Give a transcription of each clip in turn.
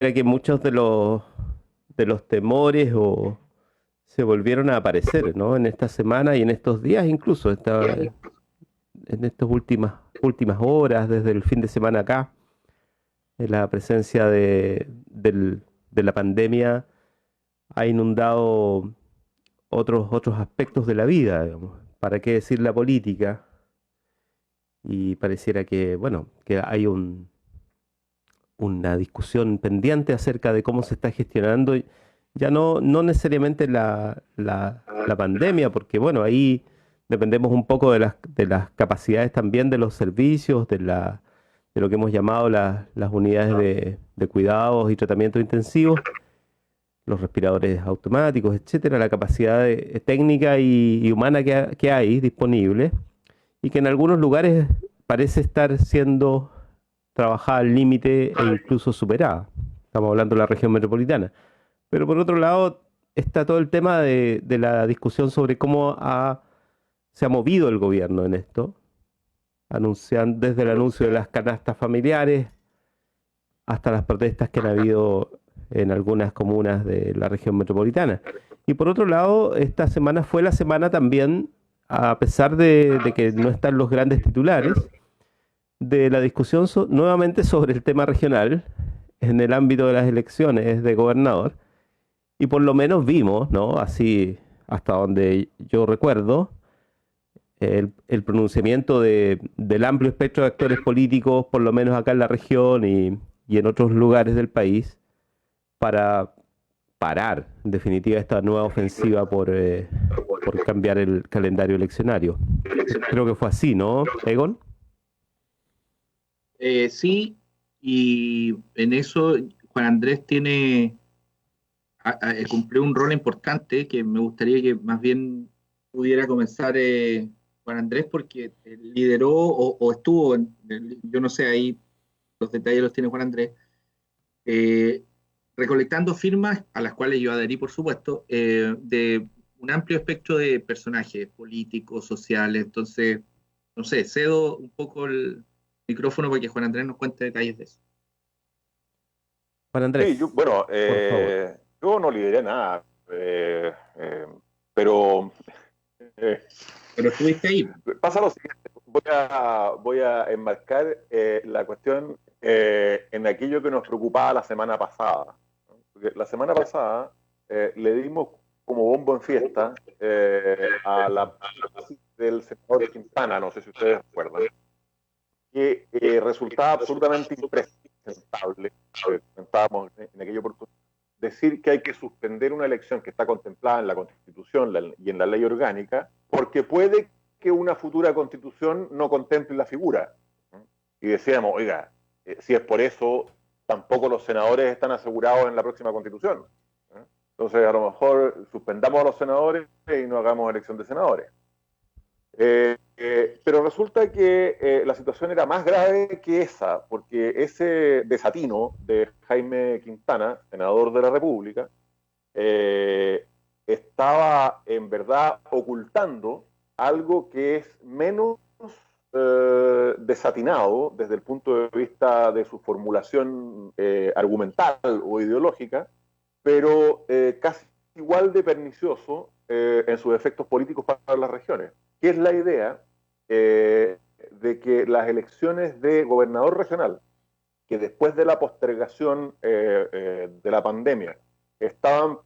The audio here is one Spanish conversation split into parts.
que muchos de los temores se volvieron a aparecer, ¿no? En esta semana y en estos días, incluso en estas últimas horas, desde el fin de semana acá, la presencia de la pandemia ha inundado otros aspectos de la vida, digamos. ¿Para qué decir la política? Y pareciera que, bueno, que hay una discusión pendiente acerca de cómo se está gestionando, ya no necesariamente la pandemia, porque bueno, ahí dependemos un poco de las capacidades también de los servicios, de lo que hemos llamado las unidades de cuidados y tratamiento intensivos, los respiradores automáticos, etcétera, la capacidad técnica y humana que hay disponible y que en algunos lugares parece estar siendo trabajada al límite e incluso superada. Estamos hablando de la región metropolitana. Pero por otro lado está todo el tema de la discusión sobre se ha movido el gobierno en esto, anuncian desde el anuncio de las canastas familiares hasta las protestas que han habido en algunas comunas de la región metropolitana. Y por otro lado, esta semana fue la semana también, a pesar de que no están los grandes titulares, de la discusión nuevamente sobre el tema regional en el ámbito de las elecciones de gobernador. Y por lo menos vimos, ¿no? Así, hasta donde yo recuerdo, el pronunciamiento del amplio espectro de actores políticos, por lo menos acá en la región y en otros lugares del país, para parar, en definitiva, esta nueva ofensiva por cambiar el calendario eleccionario. Creo que fue así, ¿no, Egon? Sí, y en eso Juan Andrés cumplió un rol importante que me gustaría que más bien pudiera comenzar Juan Andrés porque lideró o estuvo, yo no sé, ahí los detalles los tiene Juan Andrés, eh, recolectando firmas a las cuales yo adherí, por supuesto, de un amplio espectro de personajes políticos, sociales. Entonces, no sé, cedo un poco el micrófono para que Juan Andrés nos cuente detalles de eso. Juan Sí, Andrés, bueno, por favor. yo no lideré nada, pero eh, Pero estuviste ahí. pasa lo siguiente, voy a enmarcar la cuestión en aquello que nos preocupaba la semana pasada. ¿No? Porque la semana pasada le dimos como bombo en fiesta a la tesis del senador Quintana, no sé si ustedes recuerdan, que resultaba absolutamente impresentable, comentábamos en aquella oportunidad, decir que hay que suspender una elección que está contemplada en la Constitución y en la ley orgánica, porque puede que una futura Constitución no contemple la figura. Y decíamos, oiga, si es por eso, tampoco los senadores están asegurados en la próxima Constitución. Entonces, a lo mejor suspendamos a los senadores y no hagamos elección de senadores. Pero resulta que la situación era más grave que esa, porque ese desatino de Jaime Quintana, senador de la República, estaba en verdad ocultando algo que es menos desatinado desde el punto de vista de su formulación argumental o ideológica, pero casi igual de pernicioso en sus efectos políticos para las regiones, que es la idea de que las elecciones de gobernador regional, que después de la postergación de la pandemia estaban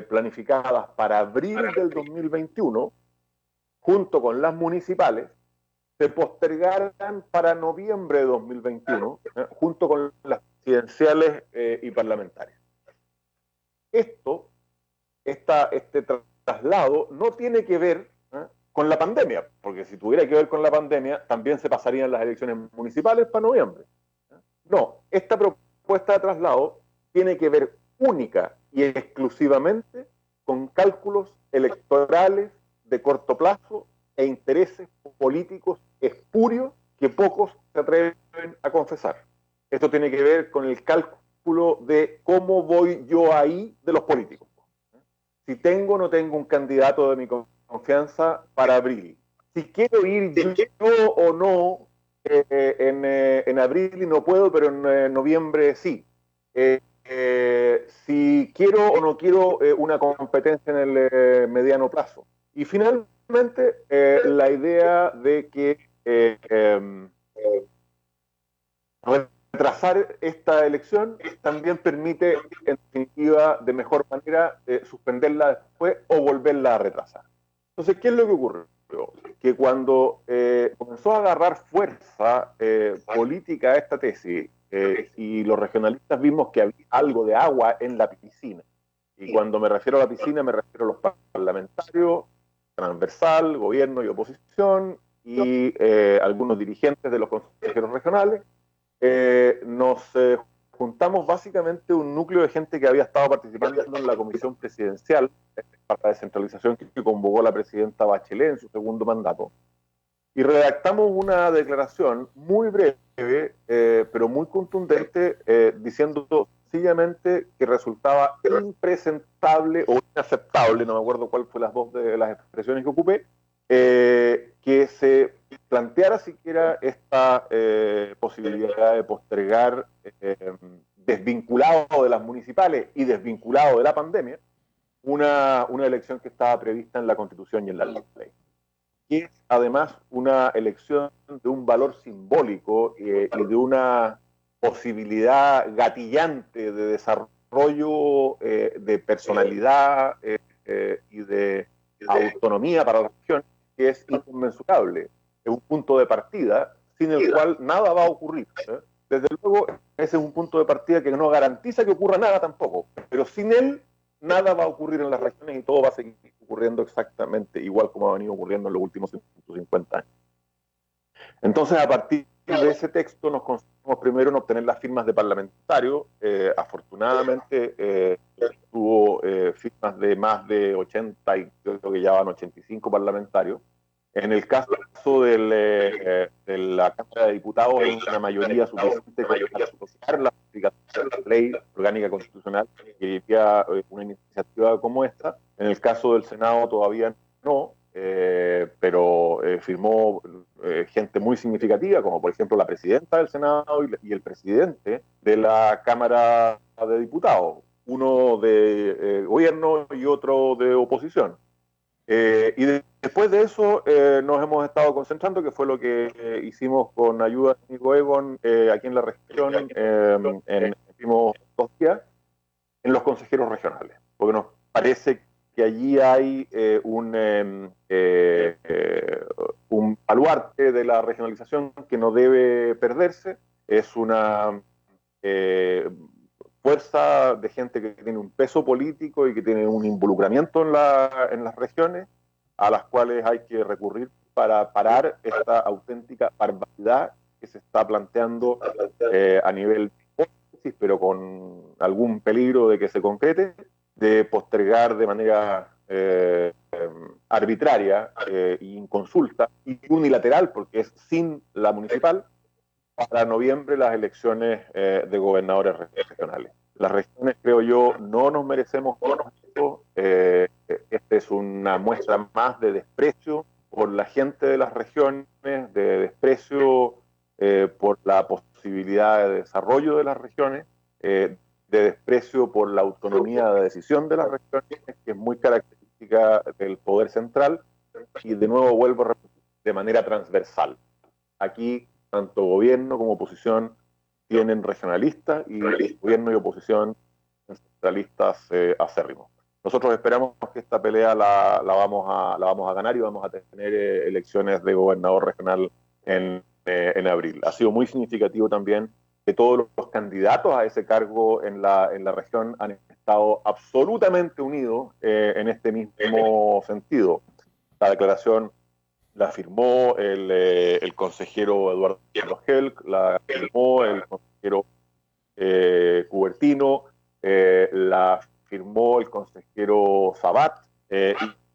planificadas para abril del 2021, junto con las municipales, se postergaran para noviembre de 2021, junto con las presidenciales y parlamentarias. Esto, este traslado no tiene que ver con la pandemia, porque si tuviera que ver con la pandemia, también se pasarían las elecciones municipales para noviembre. No, esta propuesta de traslado tiene que ver única y exclusivamente con cálculos electorales de corto plazo e intereses políticos espurios que pocos se atreven a confesar. Esto tiene que ver con el cálculo de cómo voy yo ahí de los políticos. Si tengo o no tengo un candidato de mi confianza para abril. Si quiero ir yo o no en abril y no puedo, pero en noviembre sí. si quiero o no quiero una competencia en el mediano plazo. Y finalmente, la idea de que retrasar esta elección también permite, en definitiva, de mejor manera, suspenderla después o volverla a retrasar. Entonces, ¿qué es lo que ocurrió? Que cuando comenzó a agarrar fuerza política esta tesis, y los regionalistas vimos que había algo de agua en la piscina, y cuando me refiero a la piscina me refiero a los parlamentarios, transversal, gobierno y oposición, y algunos dirigentes de los consejeros regionales, nos juntamos básicamente un núcleo de gente que había estado participando en la comisión presidencial para la descentralización que convocó la presidenta Bachelet en su segundo mandato. Y redactamos una declaración muy breve, pero muy contundente, diciendo sencillamente que resultaba impresentable o inaceptable, no me acuerdo cuál fue las dos de las expresiones que ocupé, que se planteara siquiera esta posibilidad de postergar, desvinculado de las municipales y desvinculado de la pandemia, una elección que estaba prevista en la Constitución y en la ley. Que es además una elección de un valor simbólico y de una posibilidad gatillante de desarrollo, de personalidad y de autonomía para la región, que es inconmensurable. Es un punto de partida sin el cual nada va a ocurrir. Desde luego, ese es un punto de partida que no garantiza que ocurra nada tampoco, pero sin él nada va a ocurrir en las regiones y todo va a seguir ocurriendo exactamente igual como ha venido ocurriendo en los últimos 150 años. Entonces, a partir de ese texto nos concentramos primero en obtener las firmas de parlamentarios. Afortunadamente, tuvo firmas de más de 80, y creo que ya van 85 parlamentarios. En el caso de la Cámara de Diputados, hay una mayoría suficiente para aprobar la aplicación de la ley orgánica constitucional que iría una iniciativa como esta. En el caso del Senado todavía no, pero firmó gente muy significativa, como por ejemplo la presidenta del Senado y el presidente de la Cámara de Diputados, uno de gobierno y otro de oposición. Después de eso nos hemos estado concentrando, que fue lo que hicimos con ayuda de Nico Egon aquí en la región, en los últimos 2 días, en los consejeros regionales, porque nos parece que allí hay un baluarte de la regionalización que no debe perderse. Es una fuerza de gente que tiene un peso político y que tiene un involucramiento en las regiones, a las cuales hay que recurrir para parar esta auténtica barbaridad que se está planteando a nivel de hipótesis, pero con algún peligro de que se concrete, de postergar de manera arbitraria e inconsulta y unilateral, porque es sin la municipal, para noviembre las elecciones de gobernadores regionales. Las regiones, creo yo, no nos merecemos esto. Esta es una muestra más de desprecio por la gente de las regiones, de desprecio por la posibilidad de desarrollo de las regiones, de desprecio por la autonomía de decisión de las regiones, que es muy característica del poder central, y de nuevo vuelvo a repetir, de manera transversal. Aquí tanto gobierno como oposición tienen regionalistas y gobierno y oposición centralistas acérrimos. Nosotros esperamos que esta pelea la vamos a ganar y vamos a tener elecciones de gobernador regional en abril. Ha sido muy significativo también que todos los candidatos a ese cargo en la región han estado absolutamente unidos en este mismo sentido. La declaración la firmó el consejero Eduardo Helk, la firmó el consejero Cubertino, la firmó el consejero Sabat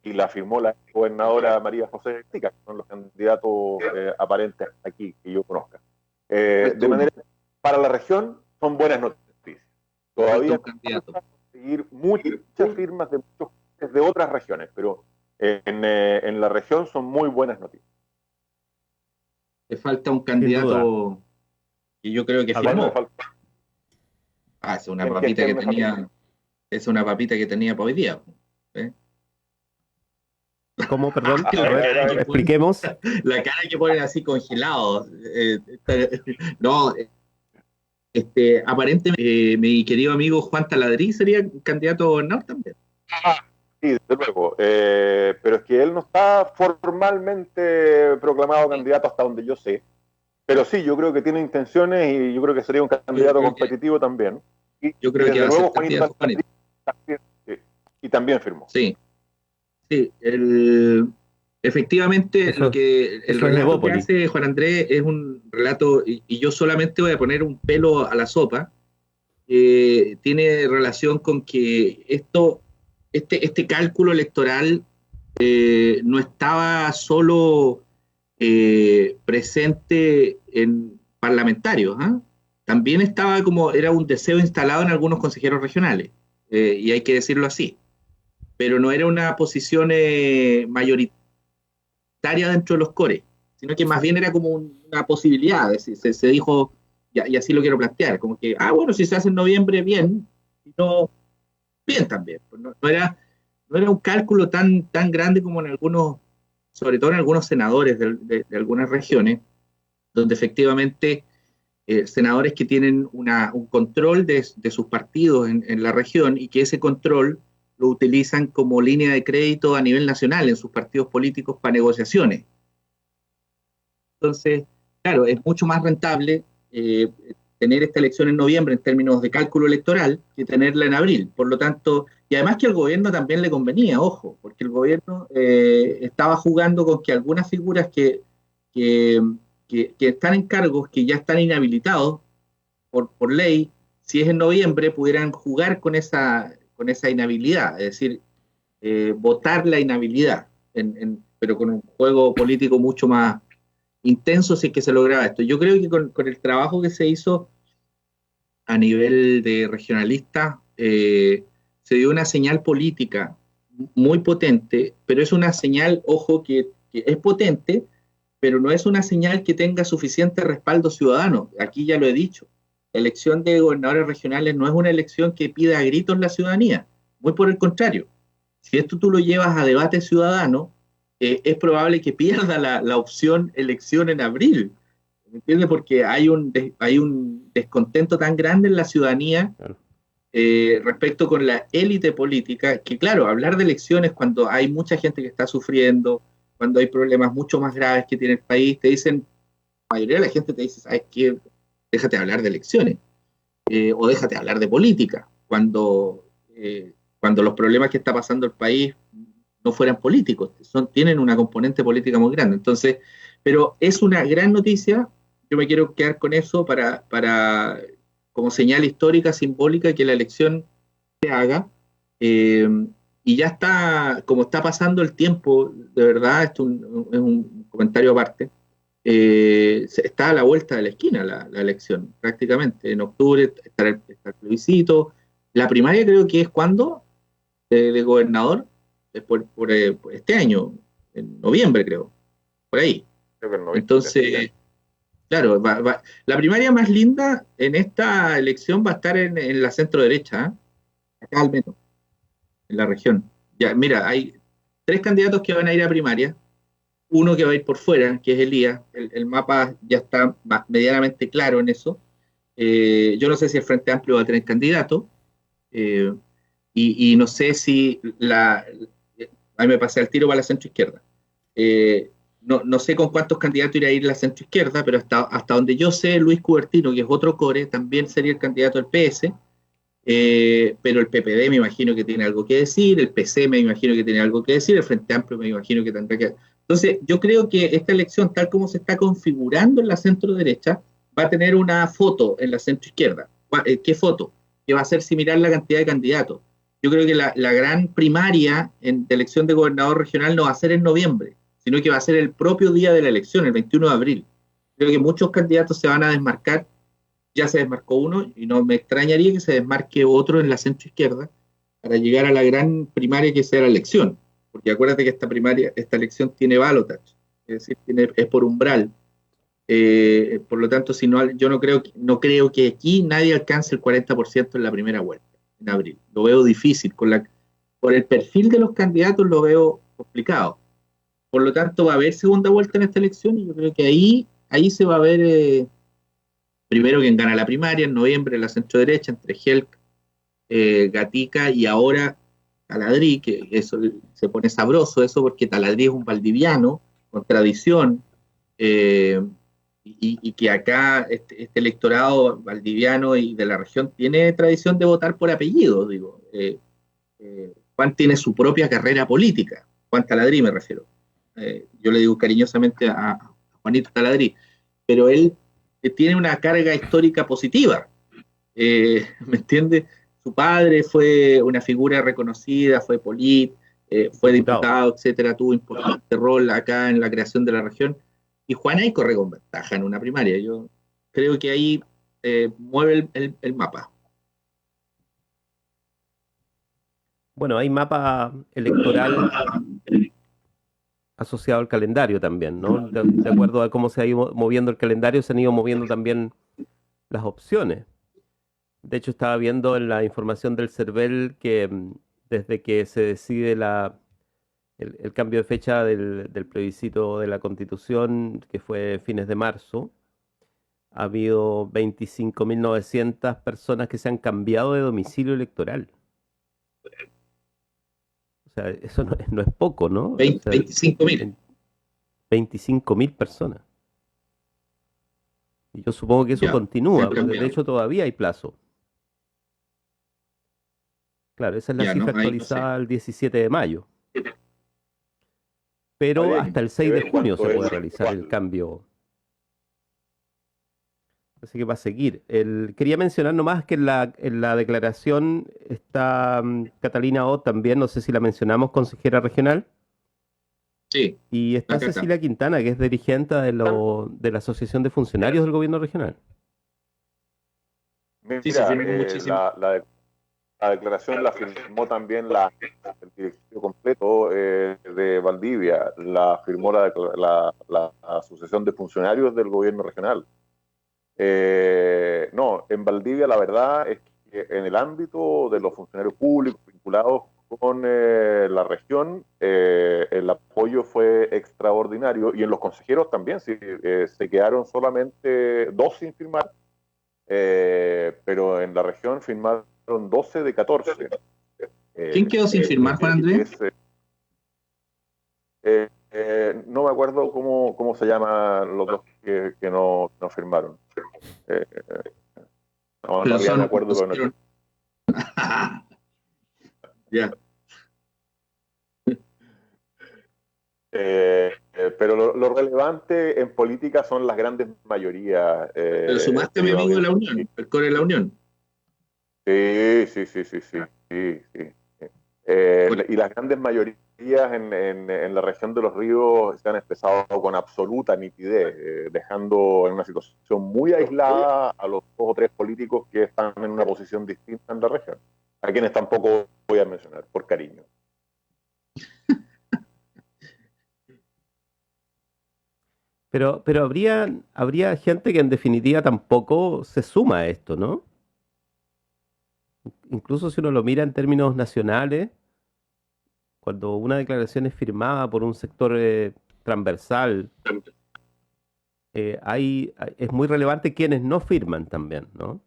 y la firmó la gobernadora María José Tica, que son los candidatos aparentes aquí que yo conozca. De manera que para la región son buenas noticias. Todavía seguir muchas firmas de otras regiones, pero en la región son muy buenas noticias. Le falta un candidato que yo creo que firmó. Es una en que papita estén que mejor. tenía, es una papita que tenía para hoy día. ¿Eh? ¿Cómo? Perdón. La A ver, cara que ponen, expliquemos. la cara que ponen así congelados. No, aparentemente, mi querido amigo Juan Taladrí sería candidato a gobernador también. Sí, desde luego. Pero es que él no está formalmente proclamado candidato hasta donde yo sé. Pero sí, yo creo que tiene intenciones y yo creo que sería un candidato competitivo también. Y Yo creo que desde va a ser luego Juanito candidato, Juanito. también, sí, y también firmó. Sí, sí. Efectivamente, Eso, el eso es relato que Evópolis. hace Juan Andrés es un relato, y yo solamente voy a poner un pelo a la sopa, tiene relación con que este cálculo electoral no estaba solo presente en parlamentarios, ¿ah? También estaba era un deseo instalado en algunos consejeros regionales, y hay que decirlo así, pero no era una posición mayoritaria dentro de los cores, sino que más bien era como una posibilidad, es decir, se dijo, y así lo quiero plantear, como que, bueno, si se hace en noviembre, bien, si no, bien también. Pues no era un cálculo tan grande como en algunos, sobre todo en algunos senadores de algunas regiones, donde efectivamente senadores que tienen un control de sus partidos en la región y que ese control lo utilizan como línea de crédito a nivel nacional en sus partidos políticos para negociaciones. Entonces, claro, es mucho más rentable tener esta elección en noviembre en términos de cálculo electoral que tenerla en abril. Por lo tanto, y además que al gobierno también le convenía, ojo, porque el gobierno estaba jugando con que algunas figuras que, que están en cargos, que ya están inhabilitados por ley, si es en noviembre, pudieran jugar con esa inhabilidad, es decir, votar la inhabilidad, pero con un juego político mucho más intenso si es que se lograba esto. Yo creo que con el trabajo que se hizo a nivel de regionalista, se dio una señal política muy potente, pero es una señal, ojo, que es potente, pero no es una señal que tenga suficiente respaldo ciudadano. Aquí ya lo he dicho. La elección de gobernadores regionales no es una elección que pida a gritos la ciudadanía, muy por el contrario. Si esto tú lo llevas a debate ciudadano, es probable que pierda la opción elección en abril. ¿Me entiendes? Porque hay un descontento tan grande en la ciudadanía Claro. respecto con la élite política, que claro, hablar de elecciones cuando hay mucha gente que está sufriendo, cuando hay problemas mucho más graves que tiene el país, te dicen, la mayoría de la gente te dice, ¿sabes qué? Déjate hablar de elecciones, o déjate hablar de política, cuando los problemas que está pasando el país no fueran políticos, tienen una componente política muy grande. Entonces, pero es una gran noticia, yo me quiero quedar con eso como señal histórica, simbólica, que la elección se haga, eh, y ya está, como está pasando el tiempo, de verdad, esto es un comentario aparte, está a la vuelta de la esquina la elección, prácticamente. En octubre está el plebiscito. La primaria creo que es cuando, de gobernador, por este año, en noviembre creo, por ahí. Creo que en noviembre. Entonces, claro, la primaria más linda en esta elección va a estar en la centro derecha, acá al menos, en la región. Ya, mira, hay 3 candidatos que van a ir a primaria, uno que va a ir por fuera, que es Elías. El mapa ya está medianamente claro en eso. Yo no sé si el Frente Amplio va a tener candidato, eh, y no sé si ahí me pasé al tiro para la centro izquierda. No sé con cuántos candidatos irá a ir la centro izquierda, pero hasta donde yo sé, Luis Cubertino, que es otro core, también sería el candidato del PS. Pero el PPD me imagino que tiene algo que decir, el PC me imagino que tiene algo que decir, el Frente Amplio me imagino que tendrá que... Entonces, yo creo que esta elección, tal como se está configurando en la centro derecha, va a tener una foto en la centro izquierda. ¿Qué foto? Que va a ser similar la cantidad de candidatos. Yo creo que la gran primaria de elección de gobernador regional no va a ser en noviembre, sino que va a ser el propio día de la elección, el 21 de abril. Creo que muchos candidatos se van a desmarcar. Ya se desmarcó uno y no me extrañaría que se desmarque otro en la centro izquierda para llegar a la gran primaria que sea la elección, porque acuérdate que esta elección tiene balotage, es decir, es por umbral. Por lo tanto, si no, yo no creo que aquí nadie alcance el 40% en la primera vuelta, en abril. Lo veo difícil. Por el perfil de los candidatos lo veo complicado. Por lo tanto, va a haber segunda vuelta en esta elección y yo creo que ahí se va a ver primero quién gana la primaria en noviembre, la centro derecha, entre Helk, Gatica y ahora Taladrí, que eso se pone sabroso eso porque Taladrí es un valdiviano con tradición, eh, y que acá este electorado valdiviano y de la región tiene tradición de votar por apellido, digo. Juan tiene su propia carrera política, Juan Taladrí me refiero. Yo le digo cariñosamente a Juanito Taladrí, pero él tiene una carga histórica positiva. ¿Me entiende? Su padre fue una figura reconocida, fue fue Diputado. diputado, etcétera, tuvo importante rol acá en la creación de la región. Y Juan ahí corre con ventaja en una primaria. Yo creo que ahí mueve el mapa. Bueno, hay mapa electoral asociado al calendario también, ¿no? De acuerdo a cómo se ha ido moviendo el calendario, se han ido moviendo también las opciones. De hecho, estaba viendo en la información del CERVEL que desde que se decide el cambio de fecha del plebiscito de la Constitución, que fue fines de marzo, ha habido 25.900 personas que se han cambiado de domicilio electoral. O sea, eso no es poco, ¿no? O sea, 25.000. 25.000 personas. Y yo supongo que eso Ya, se continúa, han porque de cambiado. hecho todavía hay plazo. Claro, esa es la Ya, ¿no? cifra Ahí no sé. actualizada al 17 de mayo. Pero Habría hasta el que 6 de ver junio cuánto se es puede realizar el mensual. cambio. Así que va a seguir. Quería mencionar nomás que en la declaración está Catalina Ott también, no sé si la mencionamos, consejera regional, Sí, y está acá está. Cecilia Quintana, que es dirigente de la Asociación de Funcionarios del Gobierno Regional. Sí, se Mira, firmó muchísimo. la declaración la firmó también el directorio completo de Valdivia, la firmó la Asociación de Funcionarios del Gobierno Regional. No, en Valdivia la verdad es que en el ámbito de los funcionarios públicos vinculados con la región, el apoyo fue extraordinario y en los consejeros también, sí, se quedaron solamente dos sin firmar, pero en la región firmaron 12 de 14. ¿Quién quedó sin firmar, Juan Andrés? Es, no me acuerdo cómo se llaman los dos que no firmaron. Eh, no, en Pero realidad me son acuerdo, pero no. consejeros. Ya. Pero lo relevante en política son las grandes mayorías, Pero sumaste a mi querido amigo de amigo. la Unión, el core de la Unión. Sí, sí, sí, sí, sí, sí, sí. Y las grandes mayorías en la región de los ríos se han expresado con absoluta nitidez, dejando en una situación muy aislada a los dos o tres políticos que están en una posición distinta en la región, a quienes tampoco voy a mencionar, por cariño. Pero habría gente que en definitiva tampoco se suma a esto, ¿no? Incluso si uno lo mira en términos nacionales, cuando una declaración es firmada por un sector transversal, es muy relevante quienes no firman también, ¿no?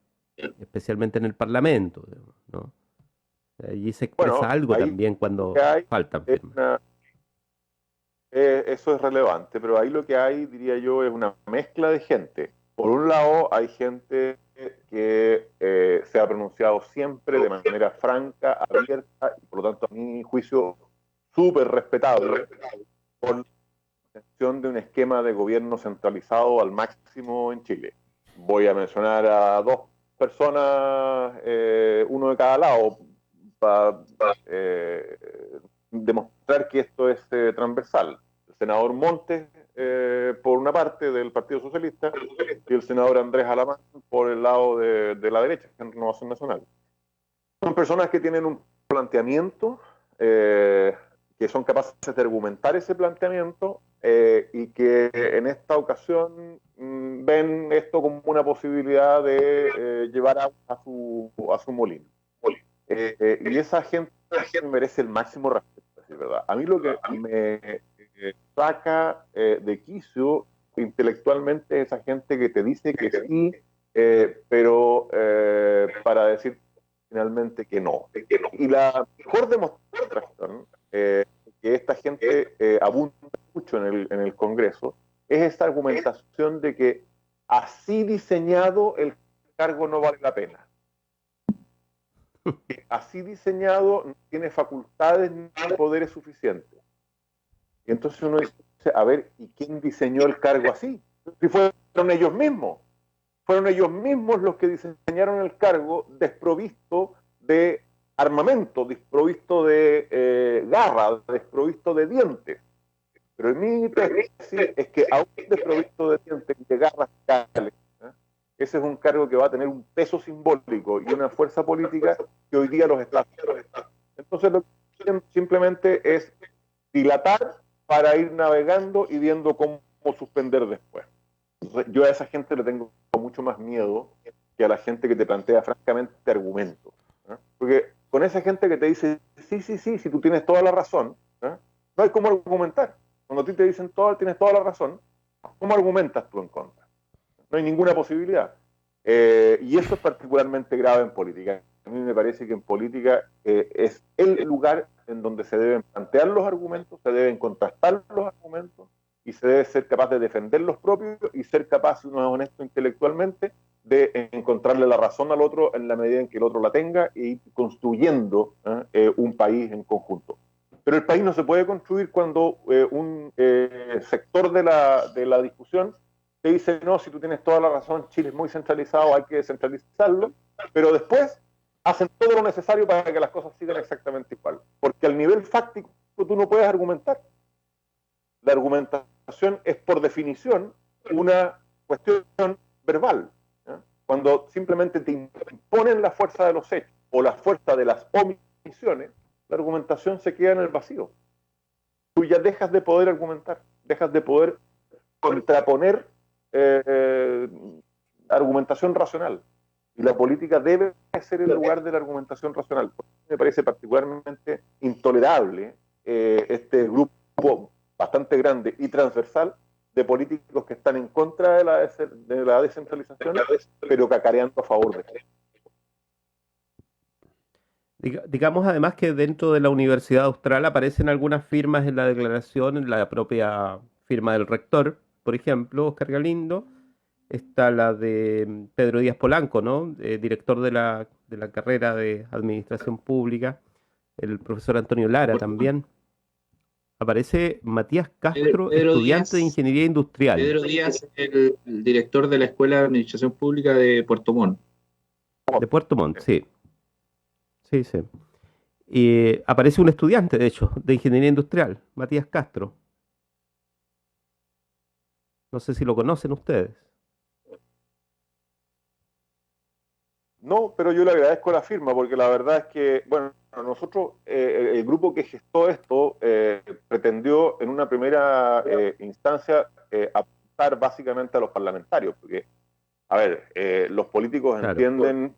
Especialmente en el Parlamento, digamos, ¿no? Allí se expresa Bueno, algo ahí también lo que cuando hay faltan es firmas. eso es relevante, pero ahí lo que hay, diría yo, es una mezcla de gente. Por un lado, hay gente que se ha pronunciado siempre de manera franca, abierta, y por lo tanto, a mi juicio, súper respetable, por la intención de un esquema de gobierno centralizado al máximo en Chile. Voy a mencionar a dos personas, uno de cada lado, para demostrar que esto es transversal. El senador Montes, por una parte del Partido Socialista, y el senador Andrés Alamán por el lado de la derecha, en Renovación Nacional. Son personas que tienen un planteamiento, que son capaces de argumentar ese planteamiento y que en esta ocasión ven esto como una posibilidad de llevar a su molino. Y esa gente merece el máximo respeto, a decir verdad. A mí lo que me saca de quicio intelectualmente es esa gente que te dice que sí, pero para decir finalmente que no. Y la mejor demostración que esta gente abunda mucho en el Congreso es esta argumentación de que así diseñado el cargo no vale la pena. Que así diseñado no tiene facultades ni poderes suficientes. Y entonces uno dice, a ver, ¿y quién diseñó el cargo así? Si fueron ellos mismos. Fueron ellos mismos los que diseñaron el cargo desprovisto de armamento, desprovisto de garra, desprovisto de dientes. Pero mi tesis es que aún desprovisto de dientes y de garras, ese es un cargo que va a tener un peso simbólico y una fuerza política que hoy día los está haciendo. Entonces lo que quieren simplemente es dilatar para ir navegando y viendo cómo suspender después. Yo a esa gente le tengo mucho más miedo que a la gente que te plantea francamente argumentos. Porque con esa gente que te dice, sí, si tú tienes toda la razón, no hay cómo argumentar. Cuando a ti te dicen tienes toda la razón, ¿cómo argumentas tú en contra? No hay ninguna posibilidad. Y eso es particularmente grave en política. A mí me parece que en política es el lugar en donde se deben plantear los argumentos, se deben contrastar los argumentos y se debe ser capaz de defender los propios y ser capaz, si uno es honesto intelectualmente, de encontrarle la razón al otro en la medida en que el otro la tenga y ir construyendo un país en conjunto. Pero el país no se puede construir cuando un sector de la discusión te dice, no, si tú tienes toda la razón, Chile es muy centralizado, hay que descentralizarlo, pero después hacen todo lo necesario para que las cosas sigan exactamente igual. Porque al nivel fáctico tú no puedes argumentar. La argumentación es, por definición, una cuestión verbal. Cuando simplemente te imponen la fuerza de los hechos o la fuerza de las omisiones, la argumentación se queda en el vacío. Tú ya dejas de poder argumentar, dejas de poder contraponer argumentación racional. Y la política debe ser el lugar de la argumentación racional. Me parece particularmente intolerable este grupo bastante grande y transversal de políticos que están en contra de la descentralización, pero cacareando a favor de ella. Digamos además que dentro de la Universidad Austral aparecen algunas firmas en la declaración, en la propia firma del rector, por ejemplo, Oscar Galindo, está la de Pedro Díaz Polanco, ¿no? Director de la carrera de Administración Pública, el profesor Antonio Lara también. Aparece Matías Castro, Pedro estudiante de Díaz, Ingeniería Industrial. Pedro Díaz, el director de la Escuela de Administración Pública de Puerto Montt. De Puerto Montt, sí. Sí. Y aparece un estudiante, de hecho, de Ingeniería Industrial, Matías Castro. No sé si lo conocen ustedes. No, pero yo le agradezco la firma, porque la verdad es que, bueno, nosotros, el grupo que gestó esto, pretendió en una primera instancia apuntar básicamente a los parlamentarios, porque, a ver, los políticos Claro. entienden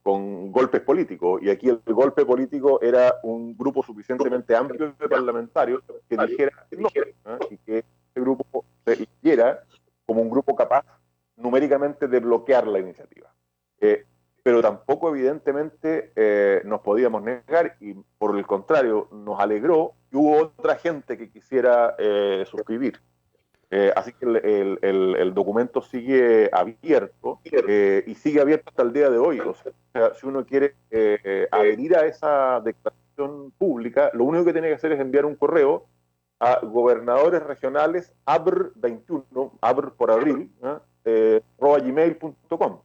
con golpes políticos, y aquí el golpe político era un grupo suficientemente amplio de parlamentarios que dijera no, y que ese grupo se hiciera como un grupo capaz numéricamente de bloquear la iniciativa. Pero tampoco evidentemente nos podíamos negar, y por el contrario nos alegró que hubo otra gente que quisiera suscribir. Así que el documento sigue abierto y sigue abierto hasta el día de hoy. O sea, si uno quiere adherir a esa declaración pública, lo único que tiene que hacer es enviar un correo a gobernadores regionales abr21, abr por abril, @gmail.com.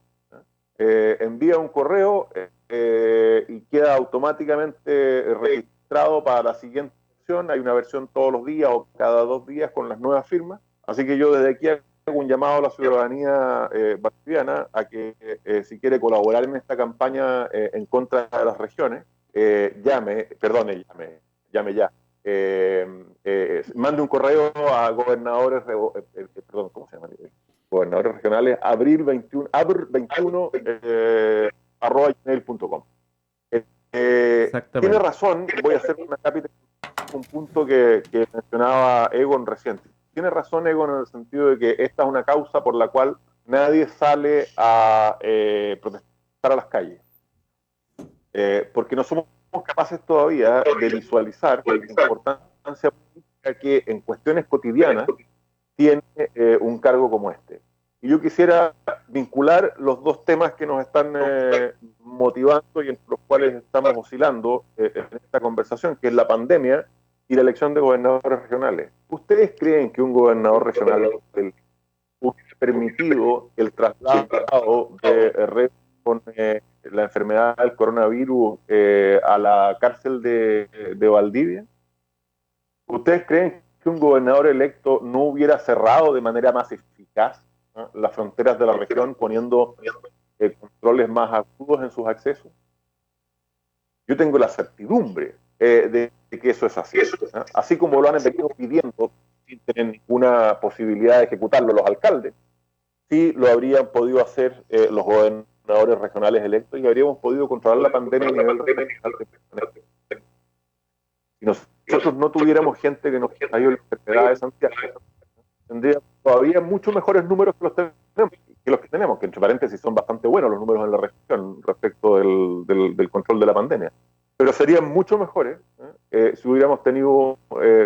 Envía un correo y queda automáticamente registrado para la siguiente versión. Hay una versión todos los días o cada 2 días con las nuevas firmas. Así que yo desde aquí hago un llamado a la ciudadanía valdiviana a que si quiere colaborar en esta campaña en contra de las regiones, llame ya mande un correo a gobernadores, perdón, ¿cómo se llama? Gobernadores regionales, abr21 arroba gmail.com. Tiene razón, voy a hacer una cápita, un punto que mencionaba Egon recién. Tiene razón Egon en el sentido de que esta es una causa por la cual nadie sale a protestar a las calles. Porque no somos capaces todavía de visualizar la importancia política que en cuestiones cotidianas tiene un cargo como este. Y yo quisiera vincular los dos temas que nos están motivando y entre los cuales estamos oscilando en esta conversación, que es la pandemia y la elección de gobernadores regionales. ¿Ustedes creen que un gobernador regional hubiera permitido el traslado de red con la enfermedad del coronavirus a la cárcel de Valdivia? ¿Ustedes creen que un gobernador electo no hubiera cerrado de manera más eficaz las fronteras de la región, poniendo controles más agudos en sus accesos? Yo tengo la certidumbre de que eso es así. Así como lo han venido pidiendo sin tener ninguna posibilidad de ejecutarlo los alcaldes, sí lo habrían podido hacer los gobernadores regionales electos y habríamos podido controlar la pandemia a nivel regional. Si nosotros no tuviéramos gente que nos cayó la enfermedad de Santiago, tendría todavía mucho mejores números que los que tenemos, que entre paréntesis son bastante buenos los números en la región respecto del control de la pandemia. Pero serían mucho mejores si hubiéramos tenido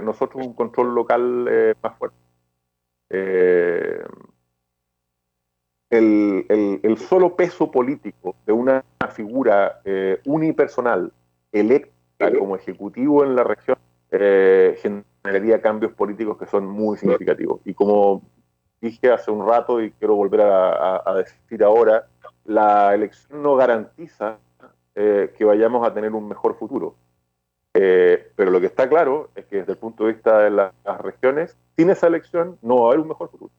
nosotros un control local más fuerte. El solo peso político de una figura unipersonal electa como ejecutivo en la región generaría cambios políticos que son muy significativos. Y como dije hace un rato y quiero volver a decir ahora, la elección no garantiza que vayamos a tener un mejor futuro. Pero lo que está claro es que desde el punto de vista de las regiones, sin esa elección no va a haber un mejor futuro.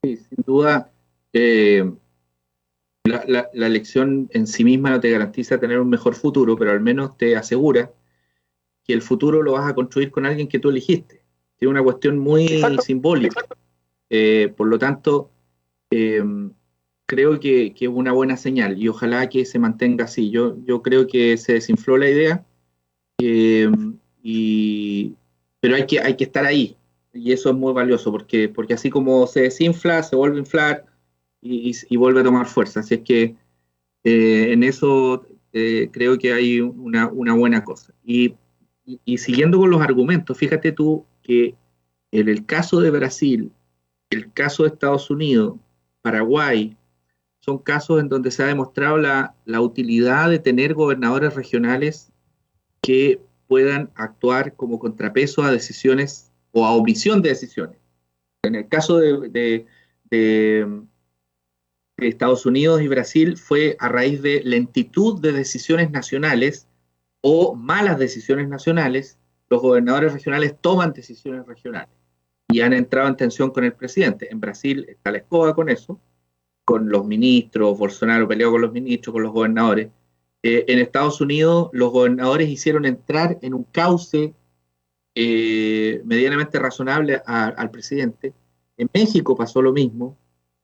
Sí, sin duda, la elección en sí misma no te garantiza tener un mejor futuro, pero al menos te asegura que el futuro lo vas a construir con alguien que tú elegiste. Es una cuestión muy simbólica. Por lo tanto, creo que es una buena señal y ojalá que se mantenga así. Yo creo que se desinfló la idea, pero hay que estar ahí. Y eso es muy valioso, porque así como se desinfla, se vuelve a inflar y vuelve a tomar fuerza. Así es que en eso creo que hay una buena cosa. Y siguiendo con los argumentos, fíjate tú que en el caso de Brasil, el caso de Estados Unidos, Paraguay, son casos en donde se ha demostrado la utilidad de tener gobernadores regionales que puedan actuar como contrapeso a decisiones o a omisión de decisiones. En el caso de Estados Unidos y Brasil fue a raíz de lentitud de decisiones nacionales o malas decisiones nacionales, los gobernadores regionales toman decisiones regionales y han entrado en tensión con el presidente. En Brasil está la escoba con eso, con los ministros, Bolsonaro peleó con los ministros, con los gobernadores. En Estados Unidos los gobernadores hicieron entrar en un cauce medianamente razonable al presidente. En México pasó lo mismo.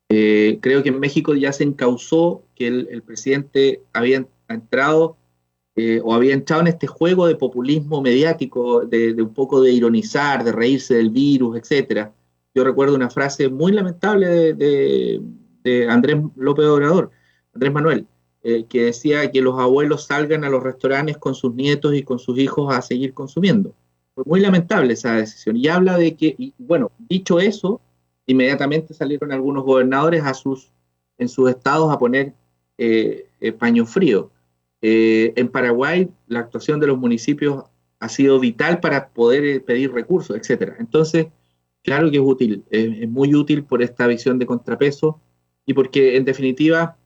Creo que en México ya se encauzó que el presidente había entrado o había entrado en este juego de populismo mediático, de un poco de ironizar, de reírse del virus, etcétera. Yo recuerdo una frase muy lamentable de Andrés López Obrador, Andrés Manuel, que decía que los abuelos salgan a los restaurantes con sus nietos y con sus hijos a seguir consumiendo. Fue muy lamentable esa decisión. Y habla de que, y bueno, dicho eso, inmediatamente salieron algunos gobernadores en sus estados a poner paño frío. En Paraguay, la actuación de los municipios ha sido vital para poder pedir recursos, etcétera. Entonces, claro que es útil, es muy útil por esta visión de contrapeso y porque, en definitiva,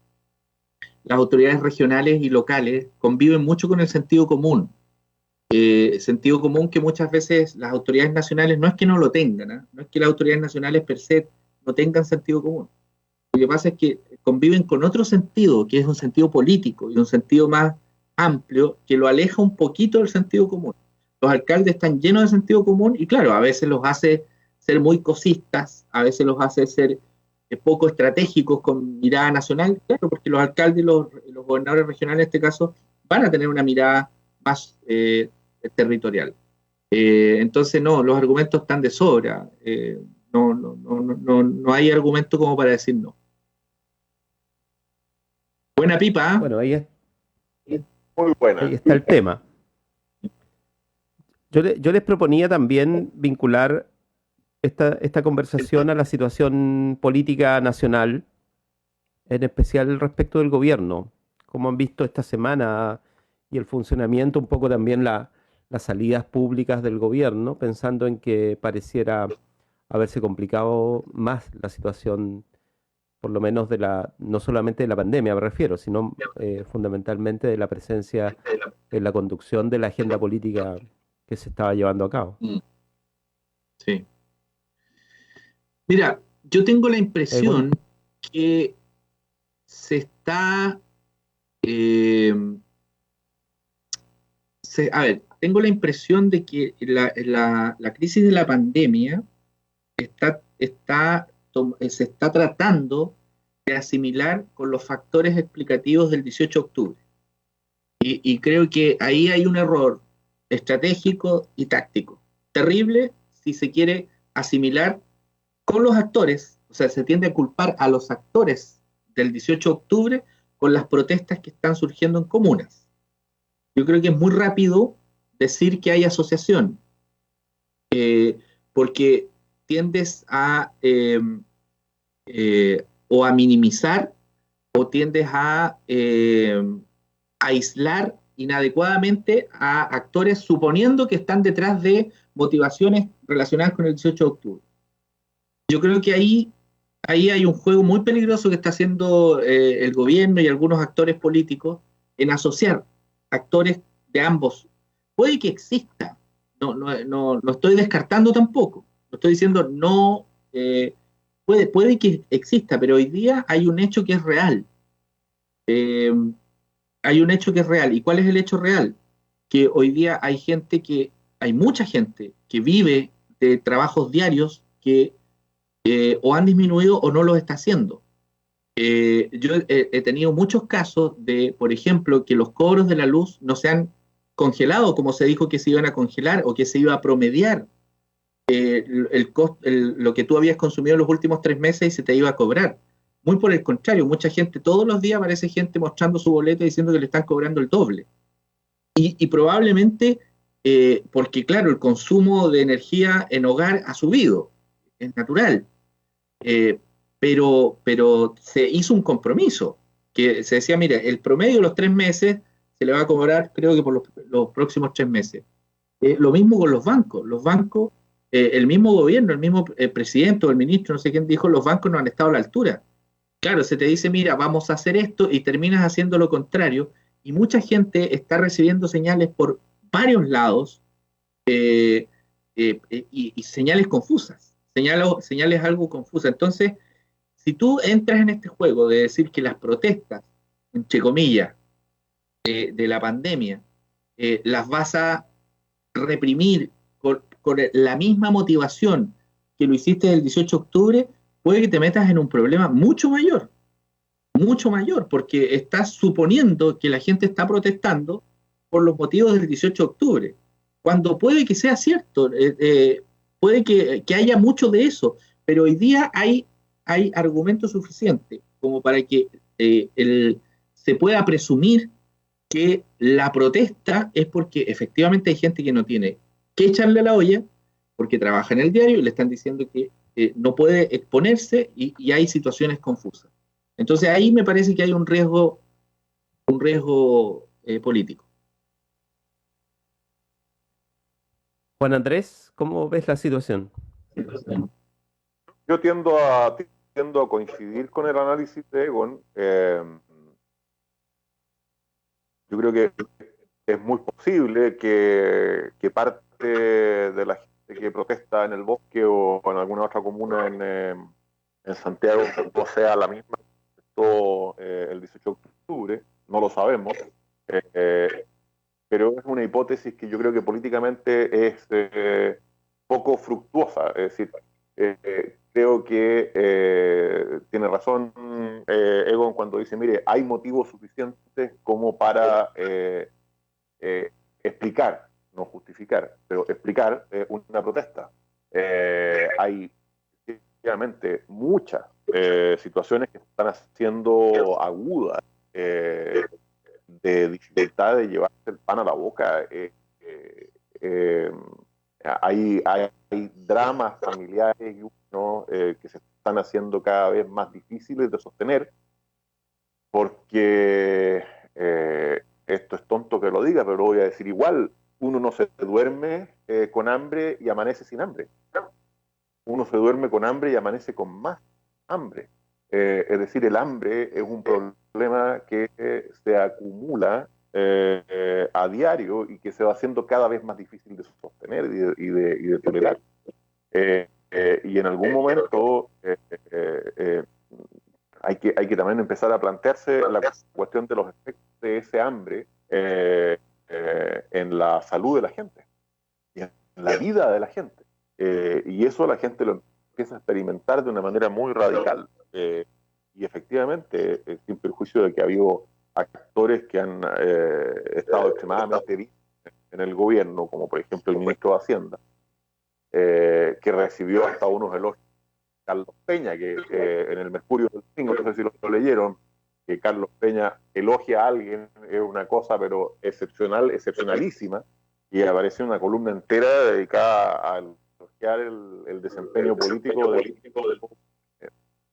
las autoridades regionales y locales conviven mucho con el sentido común. Sentido común que muchas veces las autoridades nacionales no es que no lo tengan, no es que las autoridades nacionales per se no tengan sentido común. Lo que pasa es que conviven con otro sentido, que es un sentido político y un sentido más amplio que lo aleja un poquito del sentido común. Los alcaldes están llenos de sentido común y claro, a veces los hace ser muy cosistas, a veces los hace ser poco estratégicos con mirada nacional, claro, porque los alcaldes y los gobernadores regionales en este caso van a tener una mirada más territorial. Entonces, no, los argumentos están de sobra. No hay argumento como para decir no. Buena pipa, Bueno, Muy buena. ahí está el tema. Yo les proponía también vincular esta conversación a la situación política nacional, en especial respecto del gobierno, como han visto esta semana y el funcionamiento, un poco también las salidas públicas del gobierno, pensando en que pareciera haberse complicado más la situación, por lo menos no solamente de la pandemia me refiero, sino fundamentalmente de la presencia en la conducción de la agenda política que se estaba llevando a cabo. sí. Mira, yo tengo la Bueno, impresión que se está... eh, a ver, tengo la impresión de que la crisis de la pandemia se está tratando de asimilar con los factores explicativos del 18 de octubre. Y creo que ahí hay un error estratégico y táctico. Terrible si se quiere asimilar con los actores, o sea, se tiende a culpar a los actores del 18 de octubre con las protestas que están surgiendo en comunas. Yo creo que es muy rápido decir que hay asociación, porque tiendes o a minimizar o tiendes a aislar inadecuadamente a actores suponiendo que están detrás de motivaciones relacionadas con el 18 de octubre. Yo creo que ahí hay un juego muy peligroso que está haciendo el gobierno y algunos actores políticos en asociar actores de ambos. Puede que exista, no estoy descartando tampoco, no estoy diciendo no, puede que exista, pero hoy día hay un hecho que es real. Eh, Hay un hecho que es real. ¿Y cuál es el hecho real? Que hoy día hay mucha gente que vive de trabajos diarios que o han disminuido o no los está haciendo. Yo he tenido muchos casos de, por ejemplo, que los cobros de la luz no se han congelado como se dijo que se iban a congelar o que se iba a promediar lo que tú habías consumido en los últimos 3 meses y se te iba a cobrar. Muy por el contrario, mucha gente, todos los días aparece gente mostrando su boleto diciendo que le están cobrando el doble. Y probablemente, porque claro, el consumo de energía en hogar ha subido, es natural. Eh, pero se hizo un compromiso, que se decía, mira, el promedio de los 3 meses se le va a cobrar, creo que por los próximos 3 meses. Lo mismo con los bancos, el mismo gobierno, el mismo presidente o el ministro, no sé quién dijo, los bancos no han estado a la altura. Claro, se te dice, mira, vamos a hacer esto y terminas haciendo lo contrario y mucha gente está recibiendo señales por varios lados y señales confusas, señales algo confusas. Entonces, si tú entras en este juego de decir que las protestas, entre comillas, de la pandemia, las vas a reprimir con la misma motivación que lo hiciste el 18 de octubre, puede que te metas en un problema mucho mayor, porque estás suponiendo que la gente está protestando por los motivos del 18 de octubre, cuando puede que sea cierto, puede que haya mucho de eso, pero hoy día hay argumentos suficientes como para que se pueda presumir que la protesta es porque efectivamente hay gente que no tiene que echarle a la olla, porque trabaja en el diario y le están diciendo que no puede exponerse y hay situaciones confusas. Entonces ahí me parece que hay un riesgo político. Juan Andrés, ¿cómo ves la situación? Yo tiendo a coincidir con el análisis de Egon. Yo creo que es muy posible que parte de la gente que protesta en el bosque o en alguna otra comuna en Santiago no sea la misma que protestó el 18 de octubre, no lo sabemos, Eh, pero es una hipótesis que yo creo que políticamente es poco fructuosa. Es decir, creo que tiene razón Egon cuando dice, mire, hay motivos suficientes como para explicar, no justificar, pero explicar una protesta. Hay efectivamente muchas situaciones que se están haciendo agudas, de dificultad de llevarse el pan a la boca. Eh, hay dramas familiares que se están haciendo cada vez más difíciles de sostener porque esto es tonto que lo diga, pero lo voy a decir igual, uno no se duerme con hambre y amanece sin hambre. Uno se duerme con hambre y amanece con más hambre. Es decir, el hambre es un problema que se acumula a diario y que se va haciendo cada vez más difícil de sostener y de tolerar. Y en algún momento hay que también empezar a plantearse la cuestión de los efectos de ese hambre en la salud de la gente y en la vida de la gente. Y eso la gente lo empieza a experimentar de una manera muy radical. Y efectivamente, sin perjuicio de que ha habido actores que han estado extremadamente bien en el gobierno, como por ejemplo el ministro de Hacienda, que recibió hasta unos elogios. Carlos Peña, que en el Mercurio del Domingo, no sé si lo leyeron, que Carlos Peña elogia a alguien, es una cosa pero excepcionalísima, y apareció una columna entera dedicada a elogiar el desempeño político de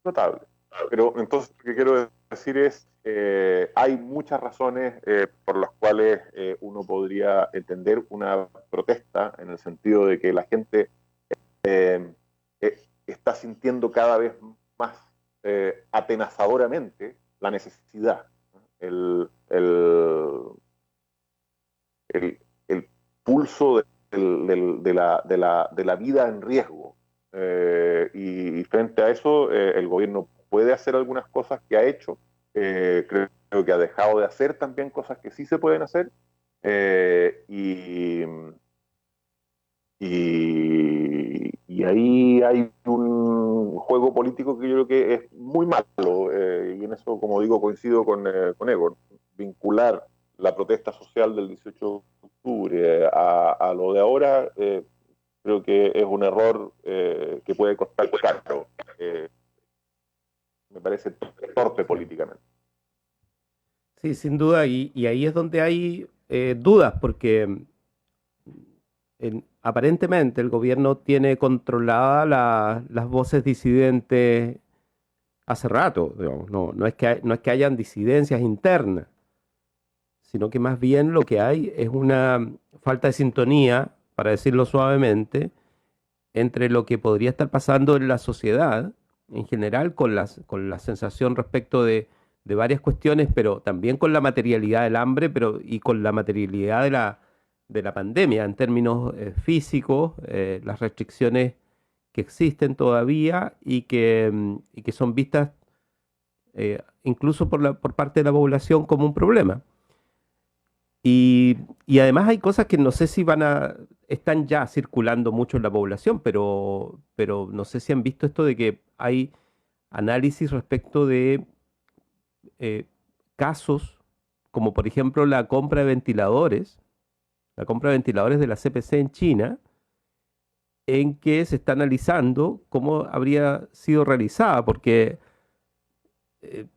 notable. Pero entonces lo que quiero decir es, hay muchas razones por las cuales uno podría entender una protesta en el sentido de que la gente está sintiendo cada vez más atenazadoramente la necesidad, el, el, el pulso de la vida en riesgo. Y frente a eso, el gobierno puede hacer algunas cosas que ha hecho, creo que ha dejado de hacer también cosas que sí se pueden hacer, y ahí hay un juego político que yo creo que es muy malo, y en eso, como digo, coincido con Egon. Vincular la protesta social del 18 de octubre a lo de ahora, creo que es un error que puede costar caro. Me parece torpe políticamente. Sí, sin duda, y ahí es donde hay dudas, porque aparentemente el gobierno tiene controladas las voces disidentes hace rato, digamos. No es que hayan disidencias internas, sino que más bien lo que hay es una falta de sintonía, para decirlo suavemente, entre lo que podría estar pasando en la sociedad en general, con la sensación respecto de varias cuestiones, pero también con la materialidad del hambre, pero y con la materialidad de la pandemia en términos físicos, las restricciones que existen todavía y que son vistas incluso por parte de la población como un problema. Y además hay cosas que no sé si están ya circulando mucho en la población, pero no sé si han visto esto de que hay análisis respecto de eh, casos, como por ejemplo la compra de ventiladores de la CPC en China, en que se está analizando cómo habría sido realizada, porque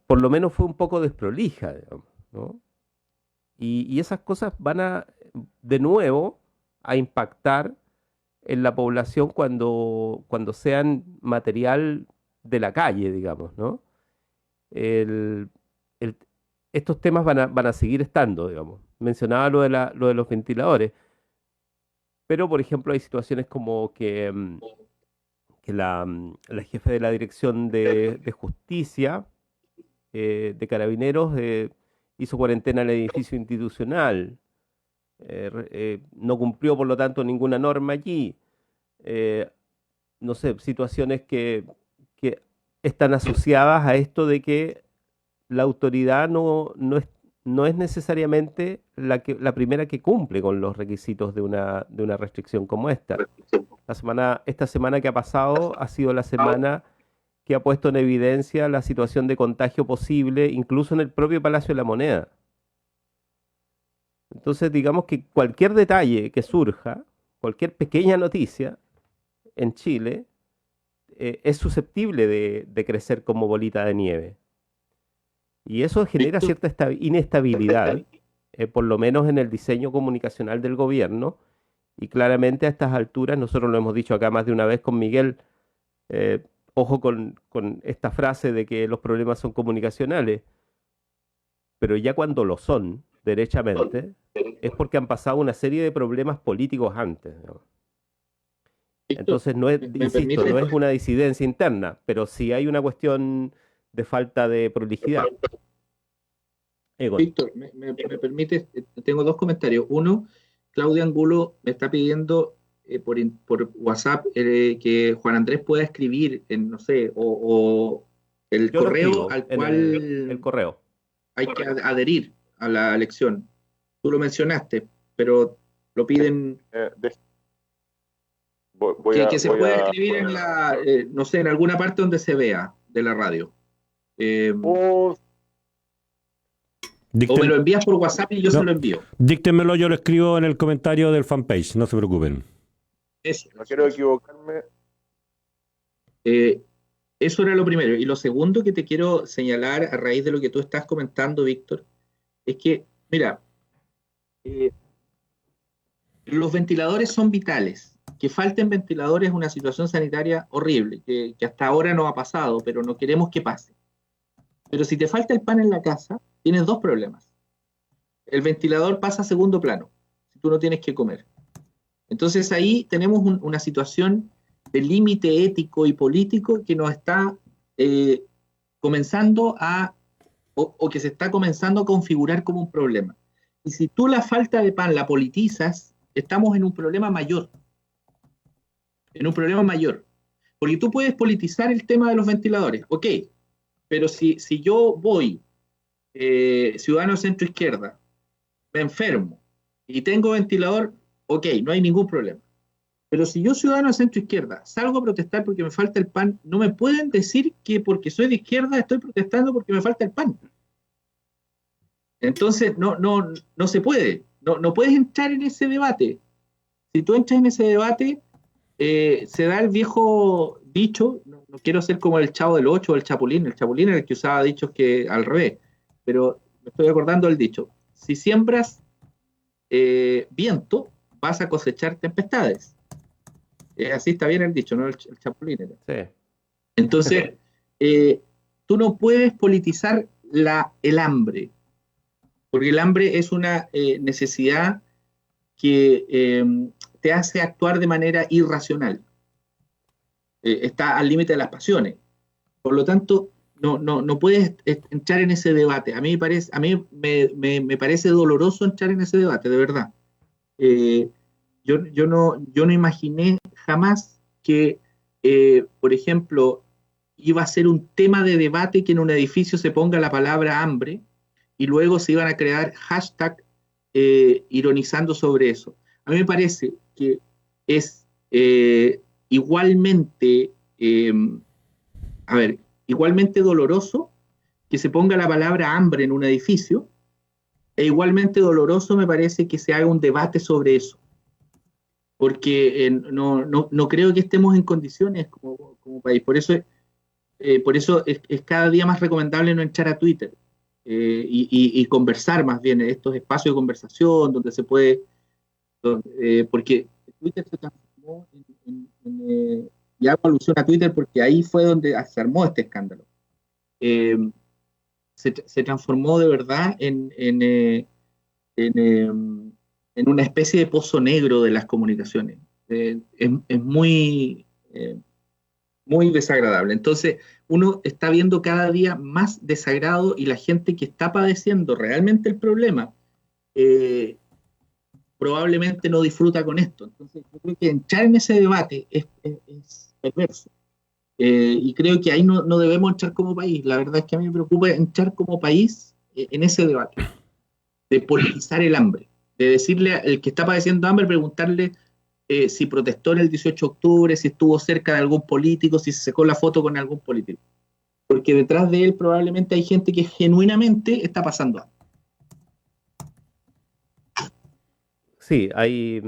por lo menos fue un poco desprolija, digamos, ¿no? Y esas cosas de nuevo, a impactar en la población cuando sean material de la calle, digamos, ¿no? El- el- Estos temas van a seguir estando, digamos. Mencionaba lo de los ventiladores, pero por ejemplo hay situaciones como que la jefe de la Dirección de Justicia de Carabineros hizo cuarentena en el edificio institucional, no cumplió por lo tanto ninguna norma allí. Eh, no sé, situaciones que están asociadas a esto de que la autoridad no no es necesariamente la primera que cumple con los requisitos de una restricción como esta. Esta semana que ha pasado ha sido la semana que ha puesto en evidencia la situación de contagio posible, incluso en el propio Palacio de la Moneda. Entonces, digamos que cualquier detalle que surja, cualquier pequeña noticia en Chile, es susceptible de crecer como bolita de nieve. Y eso genera cierta inestabilidad, por lo menos en el diseño comunicacional del gobierno. Y claramente a estas alturas, nosotros lo hemos dicho acá más de una vez con Miguel, ojo con esta frase de que los problemas son comunicacionales, pero ya cuando lo son, derechamente, es porque han pasado una serie de problemas políticos antes, ¿no? Entonces, no es, insisto, no es una disidencia interna, pero sí hay una cuestión de falta de prolijidad. Egon. Víctor, me permite, tengo dos comentarios. Uno, Claudia Angulo me está pidiendo por WhatsApp que Juan Andrés pueda escribir en, no sé, o el Yo lo correo escribo al en cual el correo. hay que adherir a la elección. Tú lo mencionaste, pero lo piden que se pueda escribir en la, no sé, en alguna parte donde se vea de la radio. O me lo envías por WhatsApp y yo se lo envío. Díctemelo, yo lo escribo en el comentario del fanpage, no se preocupen. Eso. No quiero equivocarme. Eso era lo primero. Y lo segundo que te quiero señalar a raíz de lo que tú estás comentando, Víctor, es que, mira, los ventiladores son vitales. Que falten ventiladores es una situación sanitaria horrible, que hasta ahora no ha pasado, pero no queremos que pase. Pero si te falta el pan en la casa, tienes dos problemas. El ventilador pasa a segundo plano, si tú no tienes que comer. Entonces ahí tenemos una situación de límite ético y político que nos está comenzando o que se está comenzando a configurar como un problema. Y si tú la falta de pan la politizas, estamos en un problema mayor. En un problema mayor. Porque tú puedes politizar el tema de los ventiladores, ok, pero si yo voy, ciudadano centro-izquierda, me enfermo y tengo ventilador, ok, no hay ningún problema. Pero si yo, ciudadano centro-izquierda, salgo a protestar porque me falta el pan, no me pueden decir que porque soy de izquierda estoy protestando porque me falta el pan. Entonces, no se puede. No puedes entrar en ese debate. Si tú entras en ese debate, se da el viejo dicho, no quiero ser como el Chavo del Ocho o el Chapulín era el que usaba dichos que al revés, pero me estoy acordando del dicho, si siembras viento, vas a cosechar tempestades. Así está bien el dicho, ¿no? El Chapulín era. Sí. Entonces, tú no puedes politizar el hambre, porque el hambre es una necesidad que te hace actuar de manera irracional. Está al límite de las pasiones. Por lo tanto, no puedes entrar en ese debate. A mí me parece doloroso entrar en ese debate, de verdad. Yo no imaginé jamás que, por ejemplo, iba a ser un tema de debate que en un edificio se ponga la palabra hambre y luego se iban a crear hashtag ironizando sobre eso. A mí me parece que es igualmente doloroso que se ponga la palabra hambre en un edificio, e igualmente doloroso me parece que se haga un debate sobre eso, porque no creo que estemos en condiciones como país. Por eso es cada día más recomendable no entrar a Twitter y conversar más bien en estos espacios de conversación donde se puede, porque Twitter se transformó y hago alusión a Twitter porque ahí fue donde se armó este escándalo. Se transformó de verdad en una especie de pozo negro de las comunicaciones. Es muy desagradable. Entonces, uno está viendo cada día más desagrado y la gente que está padeciendo realmente el problema probablemente no disfruta con esto. Entonces, yo creo que entrar en ese debate es perverso. Y creo que ahí no debemos entrar como país. La verdad es que a mí me preocupa entrar como país en ese debate. de politizar el hambre, de decirle al que está padeciendo hambre, preguntarle si protestó en el 18 de octubre, si estuvo cerca de algún político, si se sacó la foto con algún político. Porque detrás de él probablemente hay gente que genuinamente está pasando hambre. Sí, hay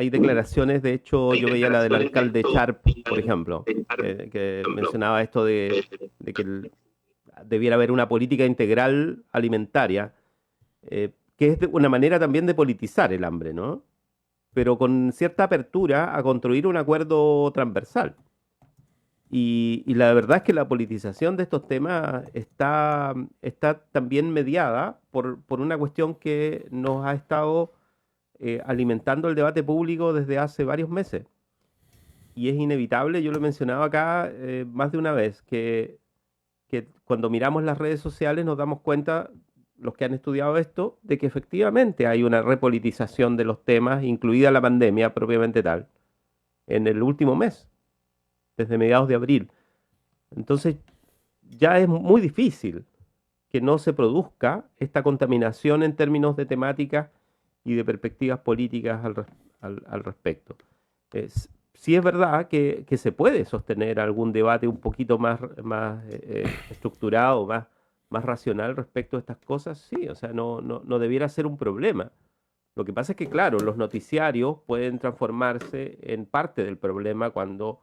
declaraciones, de hecho yo veía la del alcalde Sharp, por ejemplo, que mencionaba esto de que debiera haber una política integral alimentaria, que es una manera también de politizar el hambre, ¿no? Pero con cierta apertura a construir un acuerdo transversal. Y la verdad es que la politización de estos temas está también mediada por una cuestión que nos ha estado alimentando el debate público desde hace varios meses. Y es inevitable, yo lo he mencionado acá más de una vez, que cuando miramos las redes sociales nos damos cuenta, los que han estudiado esto, de que efectivamente hay una repolitización de los temas, incluida la pandemia propiamente tal, en el último mes, desde mediados de abril. Entonces ya es muy difícil que no se produzca esta contaminación en términos de temáticas y de perspectivas políticas al respecto. Sí es verdad que se puede sostener algún debate un poquito más estructurado, más racional respecto a estas cosas, sí, o sea, no debiera ser un problema. Lo que pasa es que, claro, los noticiarios pueden transformarse en parte del problema cuando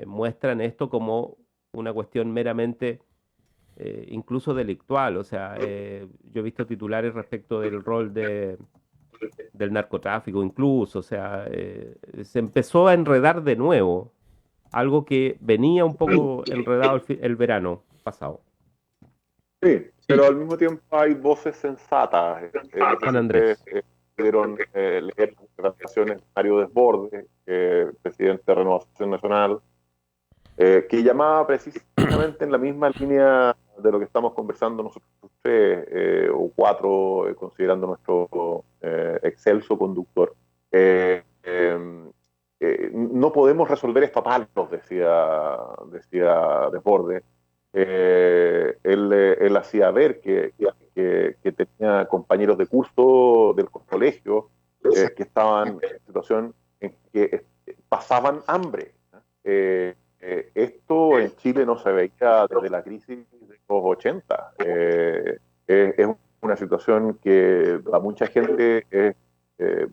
muestran esto como una cuestión meramente incluso delictual. O sea, yo he visto titulares respecto del rol del narcotráfico incluso. O sea, se empezó a enredar de nuevo, algo que venía un poco enredado el verano pasado. Sí, pero al mismo tiempo hay voces sensatas. Juan Andrés. Pudieron leer las declaraciones de Mario Desbordes, presidente de Renovación Nacional, que llamaba precisamente en la misma línea de lo que estamos conversando nosotros tres o cuatro, considerando nuestro excelso conductor. No podemos resolver esto a palos, decía Desbordes. Él hacía ver que tenía compañeros de curso del colegio que estaban en situación en que pasaban hambre. Esto en Chile no se veía desde la crisis de los 80. Es una situación que a mucha gente es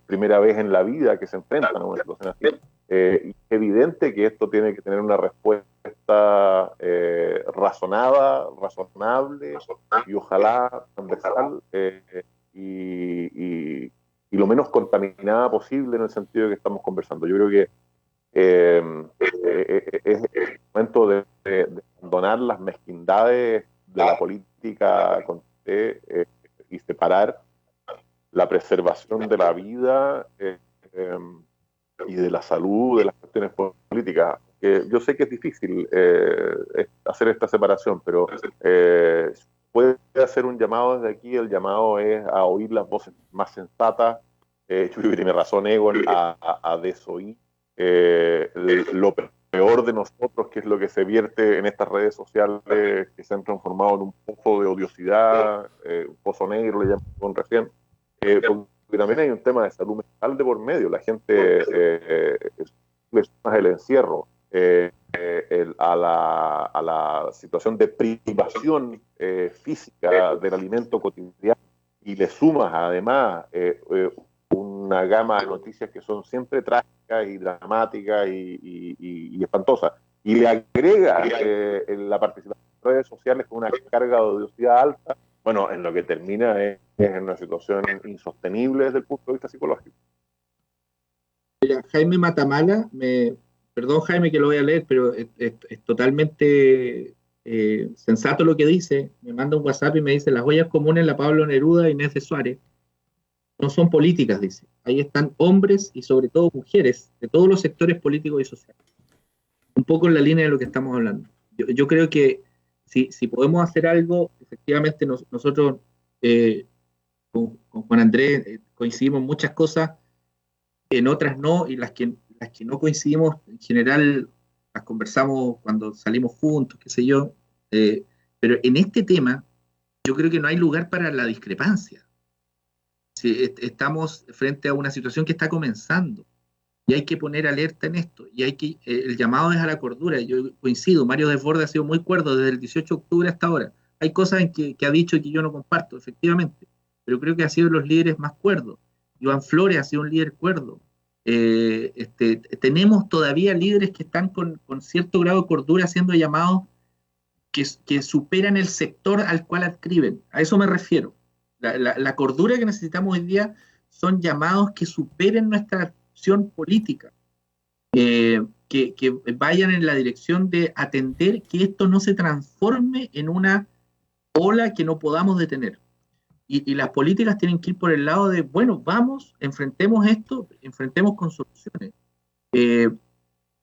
primera vez en la vida que se enfrentan a una situación así. Y es evidente que esto tiene que tener una respuesta razonable y ojalá transversal y lo menos contaminada posible en el sentido de que estamos conversando. Yo creo que es el momento de abandonar las mezquindades de la política y separar la preservación de la vida y de la salud de las cuestiones políticas. Yo sé que es difícil hacer esta separación, pero puede hacer un llamado desde aquí. El llamado es a oír las voces más sensatas. Yo creo que tiene razón Egon a desoír lo peor de nosotros, que es lo que se vierte en estas redes sociales que se han transformado en un pozo de odiosidad, un pozo negro, le llaman recién. Porque también hay un tema de salud mental de por medio. La gente el encierro a la situación de privación física del alimento cotidiano y le sumas además una gama de noticias que son siempre trágicas y dramáticas y espantosas, y le agrega la participación en redes sociales con una carga de odiosidad alta, bueno, en lo que termina es en una situación insostenible desde el punto de vista psicológico. Mira, Jaime Matamala, perdón Jaime que lo voy a leer, pero es totalmente sensato lo que dice. Me manda un WhatsApp y me dice: las ollas comunes, la Pablo Neruda y Inés de Suárez, no son políticas, dice. Ahí están hombres y sobre todo mujeres de todos los sectores políticos y sociales. Un poco en la línea de lo que estamos hablando. Yo creo que si podemos hacer algo, efectivamente nosotros con Juan Andrés coincidimos en muchas cosas, en otras no, y las que no coincidimos, en general las conversamos cuando salimos juntos, qué sé yo, pero en este tema yo creo que no hay lugar para la discrepancia. Si estamos frente a una situación que está comenzando y hay que poner alerta en esto, y el llamado es a la cordura. Yo coincido, Mario Desbordes ha sido muy cuerdo desde el 18 de octubre hasta ahora. Hay cosas que ha dicho que yo no comparto, efectivamente, pero creo que ha sido de los líderes más cuerdos. Iván Flores ha sido un líder cuerdo. Tenemos todavía líderes que están con cierto grado de cordura haciendo llamados que superan el sector al cual adscriben. A eso me refiero. La cordura que necesitamos hoy día son llamados que superen nuestra acción política, que vayan en la dirección de atender que esto no se transforme en una ola que no podamos detener. Y las políticas tienen que ir por el lado de, bueno, vamos, enfrentemos esto, enfrentemos con soluciones,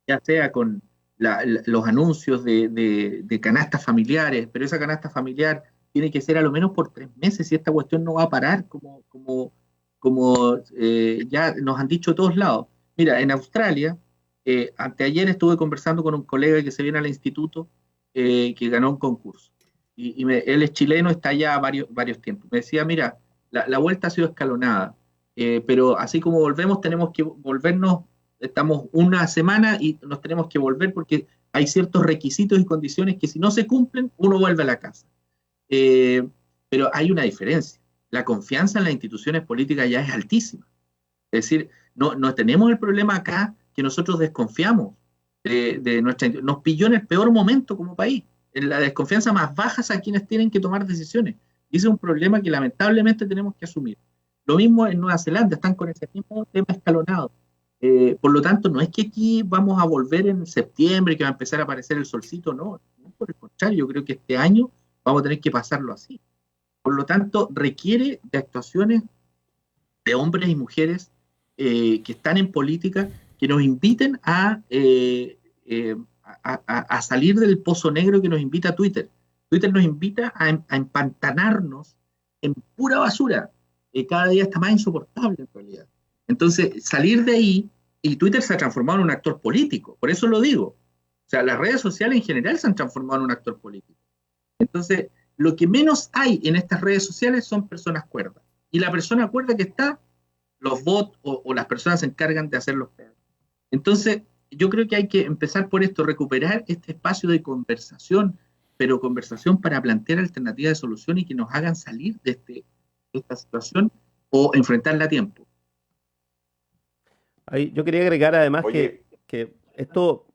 ya sea con los anuncios de canastas familiares, pero esa canasta familiar tiene que ser a lo menos por 3 meses, y esta cuestión no va a parar como ya nos han dicho de todos lados. Mira, en Australia, anteayer estuve conversando con un colega que se viene al instituto, que ganó un concurso. Él es chileno, está ya varios tiempos. Me decía, mira, la vuelta ha sido escalonada, pero así como volvemos, tenemos que volvernos, estamos una semana y nos tenemos que volver porque hay ciertos requisitos y condiciones que si no se cumplen, uno vuelve a la casa. Pero hay una diferencia. La confianza en las instituciones políticas ya es altísima. Es decir, no tenemos el problema acá que nosotros desconfiamos de nuestra. Nos pilló en el peor momento como país. En la desconfianza más baja es a quienes tienen que tomar decisiones. Y ese es un problema que lamentablemente tenemos que asumir. Lo mismo en Nueva Zelanda, están con ese mismo tema escalonado. Por lo tanto, no es que aquí vamos a volver en septiembre, que va a empezar a aparecer el solcito, no. Por el contrario, yo creo que este año vamos a tener que pasarlo así. Por lo tanto, requiere de actuaciones de hombres y mujeres que están en política, que nos inviten a salir del pozo negro que nos invita Twitter. Twitter nos invita a empantanarnos en pura basura. Cada día está más insoportable en realidad. Entonces, salir de ahí, y Twitter se ha transformado en un actor político, por eso lo digo. O sea, las redes sociales en general se han transformado en un actor político. Entonces, lo que menos hay en estas redes sociales son personas cuerdas. Y la persona cuerda que está, los bots o las personas se encargan de hacer los peores. Entonces, yo creo que hay que empezar por esto, recuperar este espacio de conversación, pero conversación para plantear alternativas de solución y que nos hagan salir de esta situación o enfrentarla a tiempo. Yo quería agregar además Oye, que esto,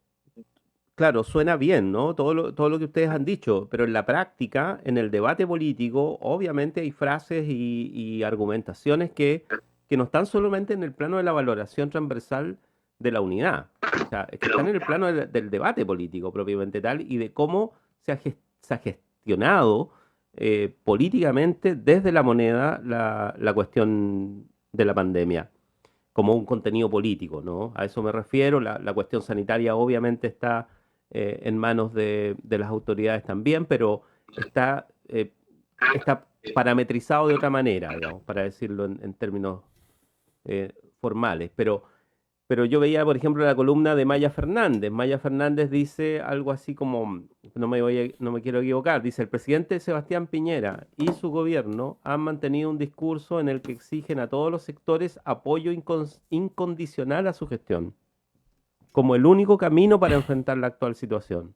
claro, suena bien, ¿no? Todo lo que ustedes han dicho, pero en la práctica, en el debate político, obviamente hay frases y argumentaciones que no están solamente en el plano de la valoración transversal de la unidad, o sea, es que están en el plano del debate político propiamente tal y de cómo se ha gestionado políticamente desde la moneda la cuestión de la pandemia como un contenido político, ¿no? A eso me refiero. La cuestión sanitaria obviamente está en manos de las autoridades también, pero está parametrizado de otra manera, digamos, para decirlo en términos formales. Pero yo veía, por ejemplo, la columna de Maya Fernández. Maya Fernández dice algo así como, no me quiero equivocar, dice, el presidente Sebastián Piñera y su gobierno han mantenido un discurso en el que exigen a todos los sectores apoyo incondicional a su gestión, como el único camino para enfrentar la actual situación.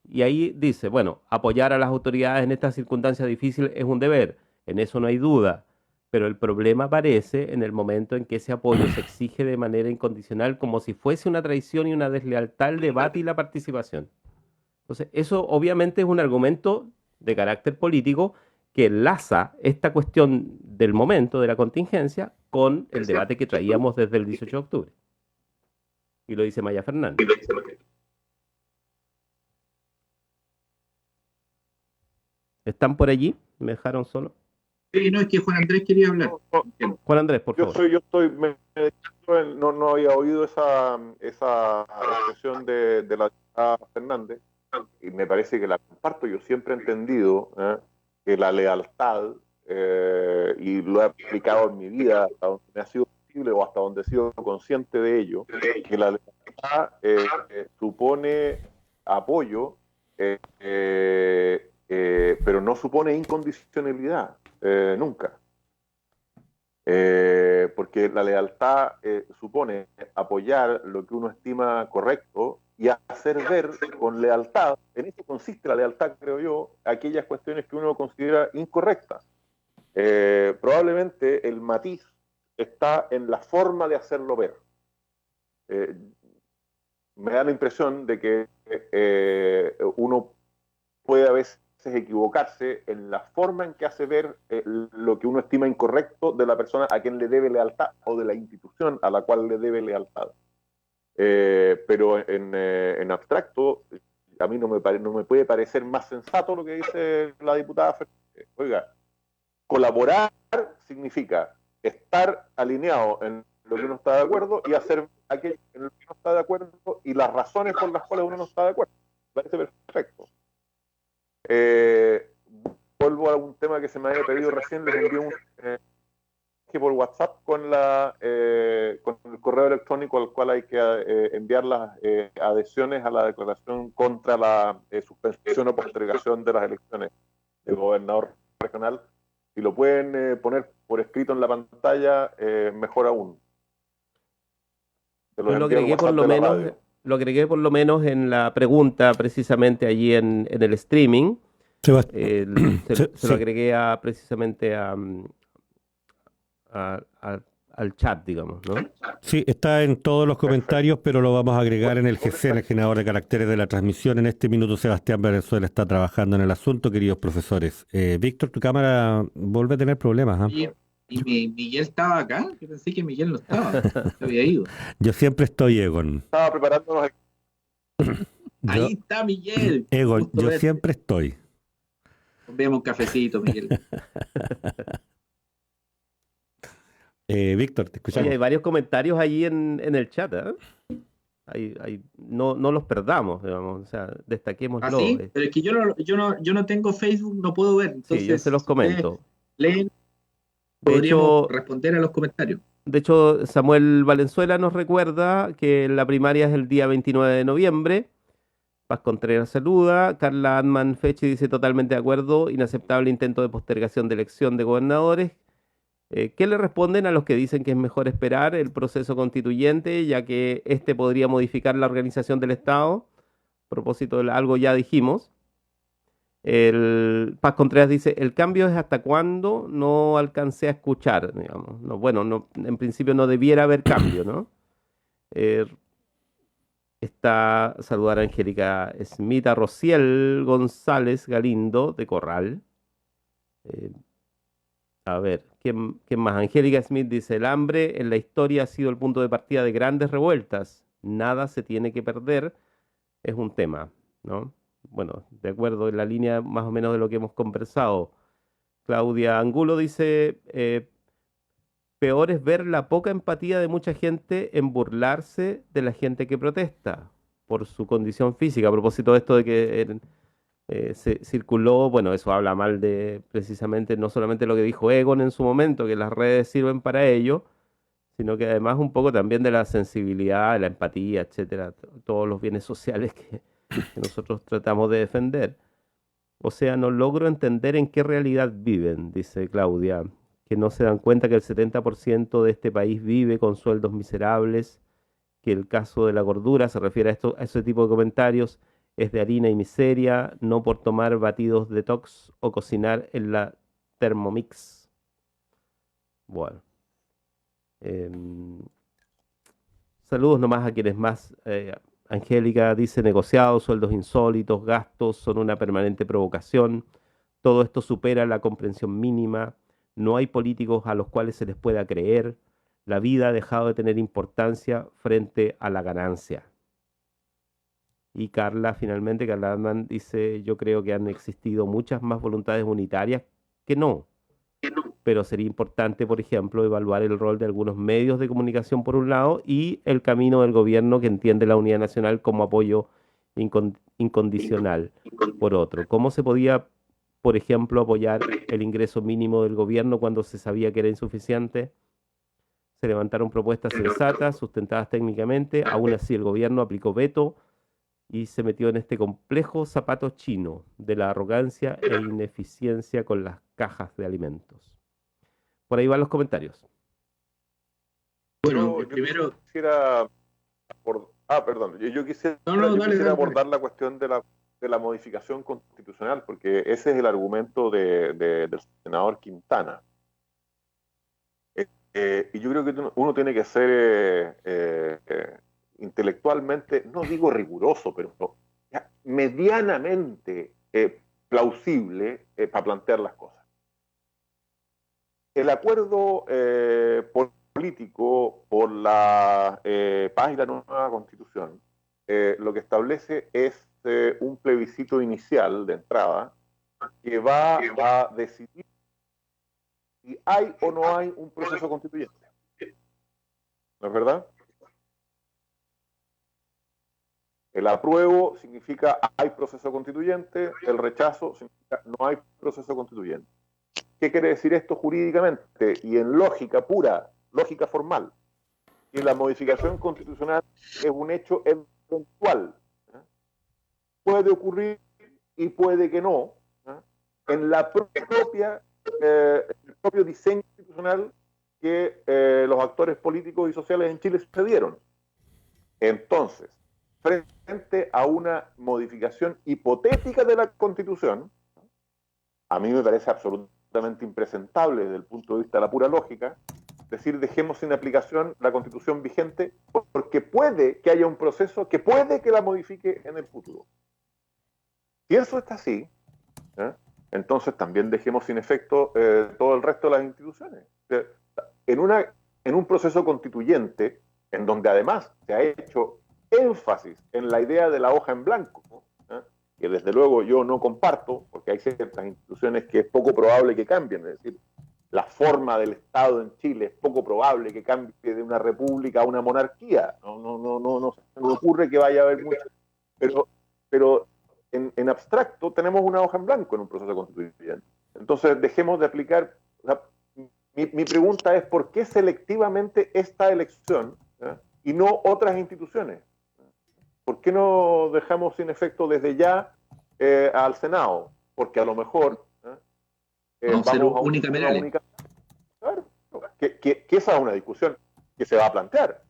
Y ahí dice, bueno, apoyar a las autoridades en estas circunstancias difíciles es un deber, en eso no hay duda. Pero el problema aparece en el momento en que ese apoyo se exige de manera incondicional, como si fuese una traición y una deslealtad al debate y la participación. Entonces, eso obviamente es un argumento de carácter político que enlaza esta cuestión del momento, de la contingencia, con el debate que traíamos desde el 18 de octubre. Y lo dice Maya Fernández. ¿Están por allí? ¿Me dejaron solo? Sí, no, es que Juan Andrés quería hablar. Juan Andrés, por favor. No había oído esa expresión de la diputada Fernández, y me parece que la comparto. Yo siempre he entendido que la lealtad, y lo he aplicado en mi vida hasta donde me ha sido posible o hasta donde he sido consciente de ello, que la lealtad supone apoyo, pero no supone incondicionalidad, nunca. Porque la lealtad supone apoyar lo que uno estima correcto y hacer ver con lealtad, en eso consiste la lealtad, creo yo, aquellas cuestiones que uno considera incorrectas. Probablemente el matiz está en la forma de hacerlo ver. Me da la impresión de que uno puede a veces equivocarse en la forma en que hace ver lo que uno estima incorrecto de la persona a quien le debe lealtad o de la institución a la cual le debe lealtad. Pero en abstracto, a mí no me puede parecer más sensato lo que dice la diputada Fernández. Oiga, colaborar significa estar alineado en lo que uno está de acuerdo y hacer aquello en lo que uno está de acuerdo y las razones por las cuales uno no está de acuerdo. Me parece perfecto. Vuelvo a un tema que se me había pedido recién, les envié un por WhatsApp con el correo electrónico al cual hay que enviar las adhesiones a la declaración contra la suspensión o postergación de las elecciones de gobernador regional. Si lo pueden poner por escrito en la pantalla, mejor aún. Yo lo agregué por lo menos en la pregunta, precisamente allí en el streaming. Se lo agregué precisamente al chat, digamos, ¿no? Sí, está en todos los comentarios, pero lo vamos a agregar en el GC, en el generador de caracteres de la transmisión. En este minuto Sebastián Valenzuela está trabajando en el asunto, queridos profesores. Víctor, tu cámara vuelve a tener problemas, ¿eh? ¿Y Miguel estaba acá? Yo pensé que Miguel no estaba, se había ido. Yo siempre estoy, Egon. Estaba preparándonos. Ahí está Miguel. Egon, yo siempre estoy. Veamos un cafecito, Miguel. Víctor, te escuchamos. Sí, hay varios comentarios allí en el chat, ¿eh? No los perdamos, digamos, o sea, destaquémoslo. ¿Ah, sí? Pero es que yo no tengo Facebook, no puedo ver. Entonces, sí, yo se los comento. Leen, podríamos responder a los comentarios. De hecho, Samuel Valenzuela nos recuerda que la primaria es el día 29 de noviembre. Paz Contreras saluda. Carla Adman Fechi dice totalmente de acuerdo. Inaceptable intento de postergación de elección de gobernadores. ¿Qué le responden a los que dicen que es mejor esperar el proceso constituyente, ya que este podría modificar la organización del Estado? A propósito de algo ya dijimos. Paz Contreras dice, el cambio es hasta cuándo, no alcancé a escuchar, digamos. No, bueno, no, en principio no debiera haber cambio, ¿no? Está saludar a Angélica Smith, a Rociel González Galindo de Corral. A ver, ¿quién más? Angélica Smith dice, el hambre en la historia ha sido el punto de partida de grandes revueltas. Nada se tiene que perder, es un tema, ¿no? Bueno, de acuerdo en la línea más o menos de lo que hemos conversado. Claudia Angulo dice, peor es ver la poca empatía de mucha gente en burlarse de la gente que protesta por su condición física. A propósito de esto de que se circuló, bueno, eso habla mal de precisamente no solamente lo que dijo Egon en su momento, que las redes sirven para ello, sino que además un poco también de la sensibilidad, de la empatía, etcétera, todos los bienes sociales que nosotros tratamos de defender. O sea, no logro entender en qué realidad viven, dice Claudia, que no se dan cuenta que el 70% de este país vive con sueldos miserables, que el caso de la gordura se refiere a ese tipo de comentarios, es de harina y miseria, no por tomar batidos detox o cocinar en la Thermomix. Bueno. Saludos nomás a quienes más... Angélica dice, negociados, sueldos insólitos, gastos, son una permanente provocación. Todo esto supera la comprensión mínima. No hay políticos a los cuales se les pueda creer. La vida ha dejado de tener importancia frente a la ganancia. Y Carla Adman dice, yo creo que han existido muchas más voluntades unitarias que no. Pero sería importante, por ejemplo, evaluar el rol de algunos medios de comunicación por un lado y el camino del gobierno que entiende la unidad nacional como apoyo incondicional por otro. ¿Cómo se podía, por ejemplo, apoyar el ingreso mínimo del gobierno cuando se sabía que era insuficiente? Se levantaron propuestas sensatas, sustentadas técnicamente, aún así el gobierno aplicó veto y se metió en este complejo zapato chino de la arrogancia e ineficiencia con las cajas de alimentos. Por ahí van los comentarios. primero... quisiera perdón, yo quisiera, Dale. abordar la cuestión de la modificación constitucional, porque ese es el argumento del senador Quintana. Y yo creo que uno tiene que ser intelectualmente, no digo riguroso, pero ya, medianamente plausible para plantear las cosas. El acuerdo político por la paz y la nueva constitución lo que establece es un plebiscito inicial de entrada que va a decidir si hay o no hay un proceso constituyente. ¿No es verdad? El apruebo significa hay proceso constituyente, el rechazo significa no hay proceso constituyente. ¿Qué quiere decir esto jurídicamente y en lógica pura, lógica formal? Que la modificación constitucional es un hecho eventual. Puede ocurrir y puede que no. En la propia, el propio diseño institucional que los actores políticos y sociales en Chile se dieron. Entonces, frente a una modificación hipotética de la Constitución, a mí me parece absolutamente impresentable desde el punto de vista de la pura lógica, decir dejemos sin aplicación la Constitución vigente porque puede que haya un proceso que puede que la modifique en el futuro. Si eso está así, entonces también dejemos sin efecto todo el resto de las instituciones. En un proceso constituyente, en donde además se ha hecho énfasis en la idea de la hoja en blanco, que desde luego yo no comparto, porque hay ciertas instituciones que es poco probable que cambien, es decir, la forma del Estado en Chile es poco probable que cambie de una república a una monarquía, no se me ocurre que vaya a haber mucho, pero en abstracto tenemos una hoja en blanco en un proceso constituyente. Entonces dejemos de aplicar, o sea, mi pregunta es ¿por qué selectivamente esta elección y no otras instituciones? ¿Por qué no dejamos sin efecto desde ya al Senado? Porque a lo mejor vamos a unicamerales. Claro, que esa es una discusión que se va a plantear.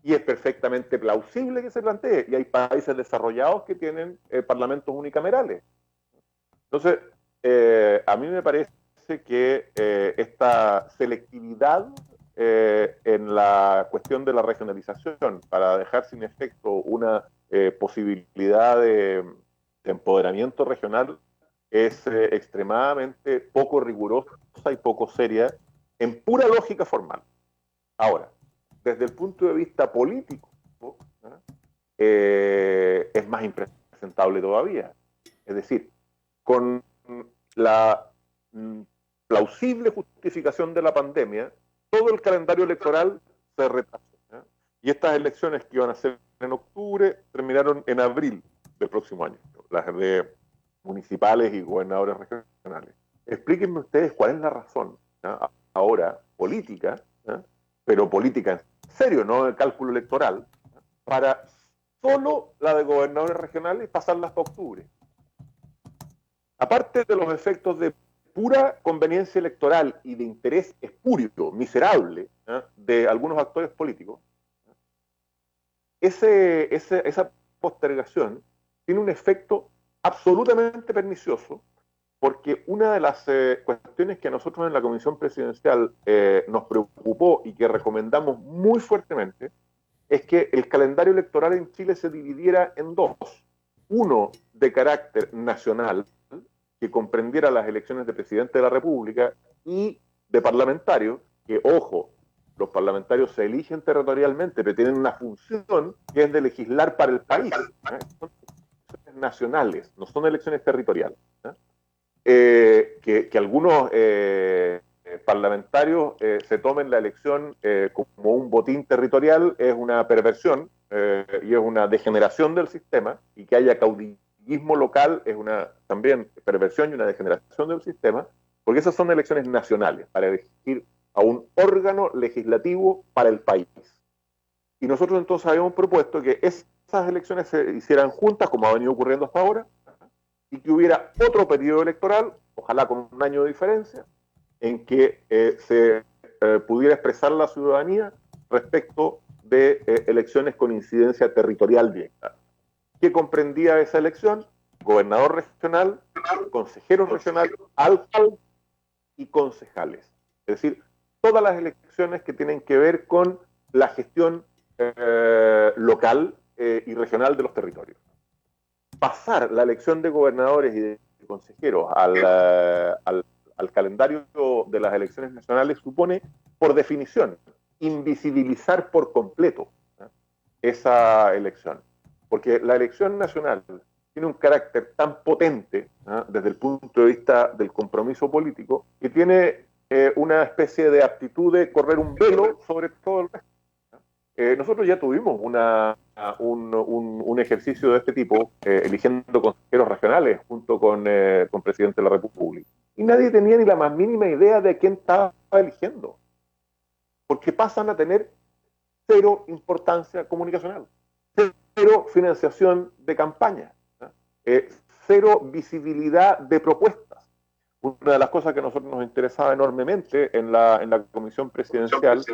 Y es perfectamente plausible que se plantee. Y hay países desarrollados que tienen parlamentos unicamerales. Entonces, a mí me parece que esta selectividad en la cuestión de la regionalización para dejar sin efecto una posibilidad de empoderamiento regional es extremadamente poco rigurosa y poco seria en pura lógica formal. Ahora, desde el punto de vista político, es más impresentable todavía. Es decir, con la plausible justificación de la pandemia, todo el calendario electoral se retrasó. Y estas elecciones que iban a ser en octubre terminaron en abril del próximo año, las de municipales y gobernadores regionales. Explíquenme ustedes cuál es la razón ahora política, pero política en serio, no de cálculo electoral, para solo la de gobernadores regionales pasarlas para octubre. Aparte de los efectos de pura conveniencia electoral y de interés espurio, miserable, de algunos actores políticos, esa postergación tiene un efecto absolutamente pernicioso, porque una de las cuestiones que a nosotros en la Comisión Presidencial nos preocupó y que recomendamos muy fuertemente es que el calendario electoral en Chile se dividiera en dos. Uno de carácter nacional, que comprendiera las elecciones de presidente de la República, y de parlamentarios, que, ojo, los parlamentarios se eligen territorialmente, pero tienen una función que es de legislar para el país. Son elecciones nacionales, no son elecciones territoriales. Que algunos parlamentarios se tomen la elección como un botín territorial es una perversión y es una degeneración del sistema, y que haya caudillismo local es una también perversión y una degeneración del sistema, porque esas son elecciones nacionales para elegir a un órgano legislativo para el país. Y nosotros entonces habíamos propuesto que esas elecciones se hicieran juntas, como ha venido ocurriendo hasta ahora, y que hubiera otro periodo electoral, ojalá con un año de diferencia, en que se pudiera expresar la ciudadanía respecto de elecciones con incidencia territorial directa. ¿Qué comprendía esa elección? Gobernador regional, consejeros regionales, alcaldes y concejales. Es decir, todas las elecciones que tienen que ver con la gestión local y regional de los territorios. Pasar la elección de gobernadores y de consejeros al calendario de las elecciones nacionales supone, por definición, invisibilizar por completo, ¿no?, esa elección. Porque la elección nacional tiene un carácter tan potente, ¿no?, desde el punto de vista del compromiso político, que tiene una especie de aptitud de correr un velo sobre todo el resto. Nosotros ya tuvimos un ejercicio de este tipo, eligiendo consejeros regionales junto con presidente de la República. Y nadie tenía ni la más mínima idea de quién estaba eligiendo. Porque pasan a tener cero importancia comunicacional, cero financiación de campaña, ¿no?, cero visibilidad de propuestas. Una de las cosas que a nosotros nos interesaba enormemente en la comisión presidencial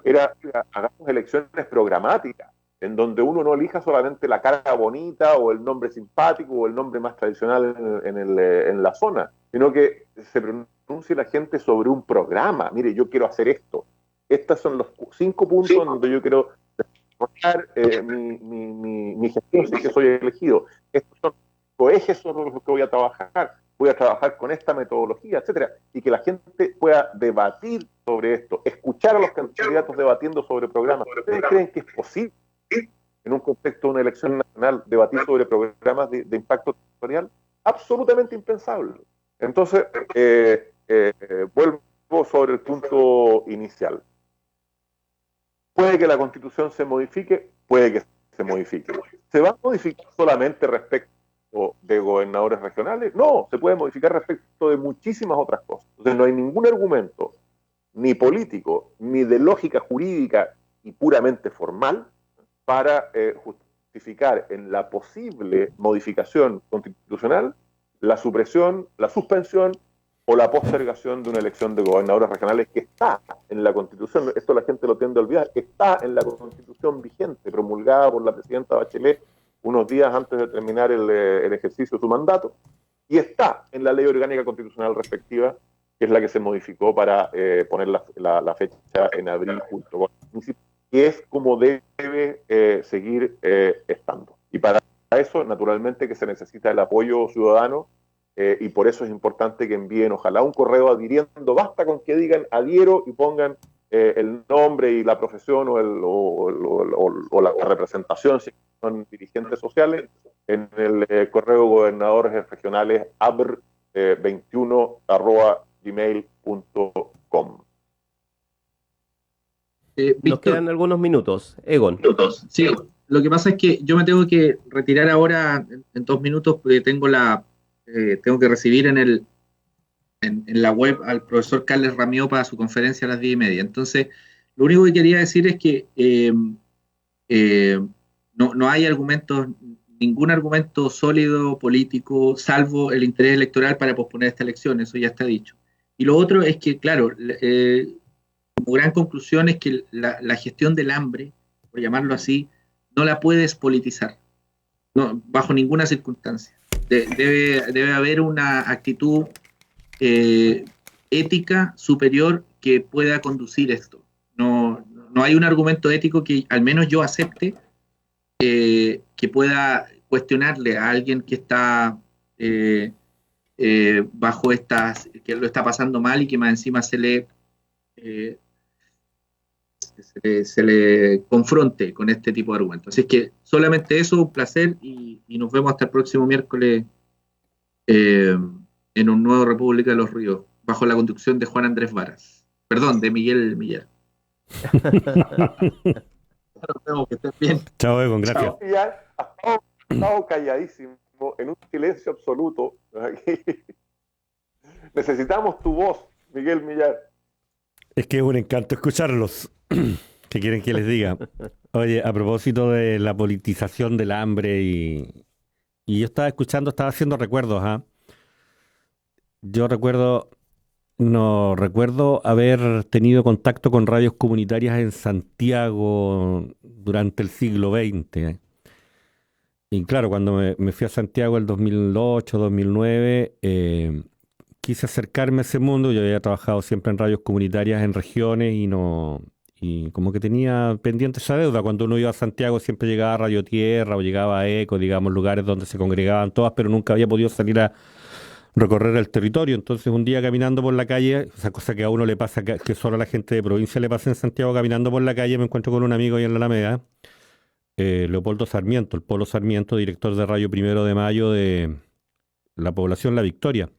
era que hagamos elecciones programáticas, en donde uno no elija solamente la cara bonita o el nombre simpático o el nombre más tradicional en la zona, sino que se pronuncie la gente sobre un programa. Mire, yo quiero hacer esto. Estos son los 5 puntos donde yo quiero desarrollar mi gestión si es que soy elegido. Estos son los ejes sobre los que voy a trabajar. Voy a trabajar con esta metodología, etcétera, y que la gente pueda debatir sobre esto, escuchar a los candidatos debatiendo sobre programas. ¿Ustedes creen que es posible, en un contexto de una elección nacional, debatir sobre programas de impacto territorial? Absolutamente impensable. Entonces, vuelvo sobre el punto inicial. Puede que la Constitución se modifique, puede que se modifique. ¿Se va a modificar solamente respecto de gobernadores regionales? No, se puede modificar respecto de muchísimas otras cosas. Entonces no hay ningún argumento, ni político, ni de lógica jurídica y puramente formal, para justificar en la posible modificación constitucional la supresión, la suspensión o la postergación de una elección de gobernadores regionales que está en la Constitución. Esto la gente lo tiende a olvidar. Está en la Constitución vigente, promulgada por la presidenta Bachelet unos días antes de terminar el ejercicio de su mandato, y está en la ley orgánica constitucional respectiva, que es la que se modificó para poner la fecha en abril junto con el municipio, y es como debe seguir estando. Y para eso, naturalmente, que se necesita el apoyo ciudadano, y por eso es importante que envíen, ojalá, un correo adhiriendo. Basta con que digan adhiero y pongan el nombre y la profesión o la representación, si son dirigentes sociales, en el correo gobernadores regionales abr21@gmail.com. Nos quedan algunos minutos. Egon. Sí, lo que pasa es que yo me tengo que retirar ahora en 2 minutos, porque tengo que recibir en la web al profesor Carles Ramió para su conferencia a las 10:30. Entonces, lo único que quería decir es que no hay ningún argumento sólido político, salvo el interés electoral para posponer esta elección. Eso ya está dicho. Y lo otro es que, claro, como gran conclusión es que la gestión del hambre, por llamarlo así, no la puedes politizar, no, bajo ninguna circunstancia. Debe haber una actitud ética superior que pueda conducir esto. No hay un argumento ético que al menos yo acepte, que pueda cuestionarle a alguien que está bajo que lo está pasando mal y que más encima se le confronte con este tipo de argumentos. Así es que solamente eso, un placer, y nos vemos hasta el próximo miércoles en un nuevo República de los Ríos, bajo la conducción de Juan Andrés Varas. Perdón, de Miguel Millar. Nos vemos, que estén bien. Chao, Egon, gracias. Ya ha estado calladísimo, en un silencio absoluto. Necesitamos tu voz, Miguel Millar. Es que es un encanto escucharlos. ¿Qué quieren que les diga? Oye, a propósito de la politización del hambre y yo estaba haciendo recuerdos, ¿ah? Yo recuerdo No recuerdo haber tenido contacto con radios comunitarias en Santiago durante el siglo XX. Y claro, cuando me fui a Santiago el 2008, 2009, quise acercarme a ese mundo. Yo había trabajado siempre en radios comunitarias en regiones y no, y como que tenía pendiente esa deuda. Cuando uno iba a Santiago siempre llegaba a Radio Tierra o llegaba a ECO, digamos, lugares donde se congregaban todas, pero nunca había podido salir a recorrer el territorio. Entonces un día caminando por la calle, esa cosa que a uno le pasa, que solo a la gente de provincia le pasa en Santiago, caminando por la calle me encuentro con un amigo ahí en la Alameda, Leopoldo Sarmiento, el Polo Sarmiento, director de Radio Primero de Mayo de la población La Victoria.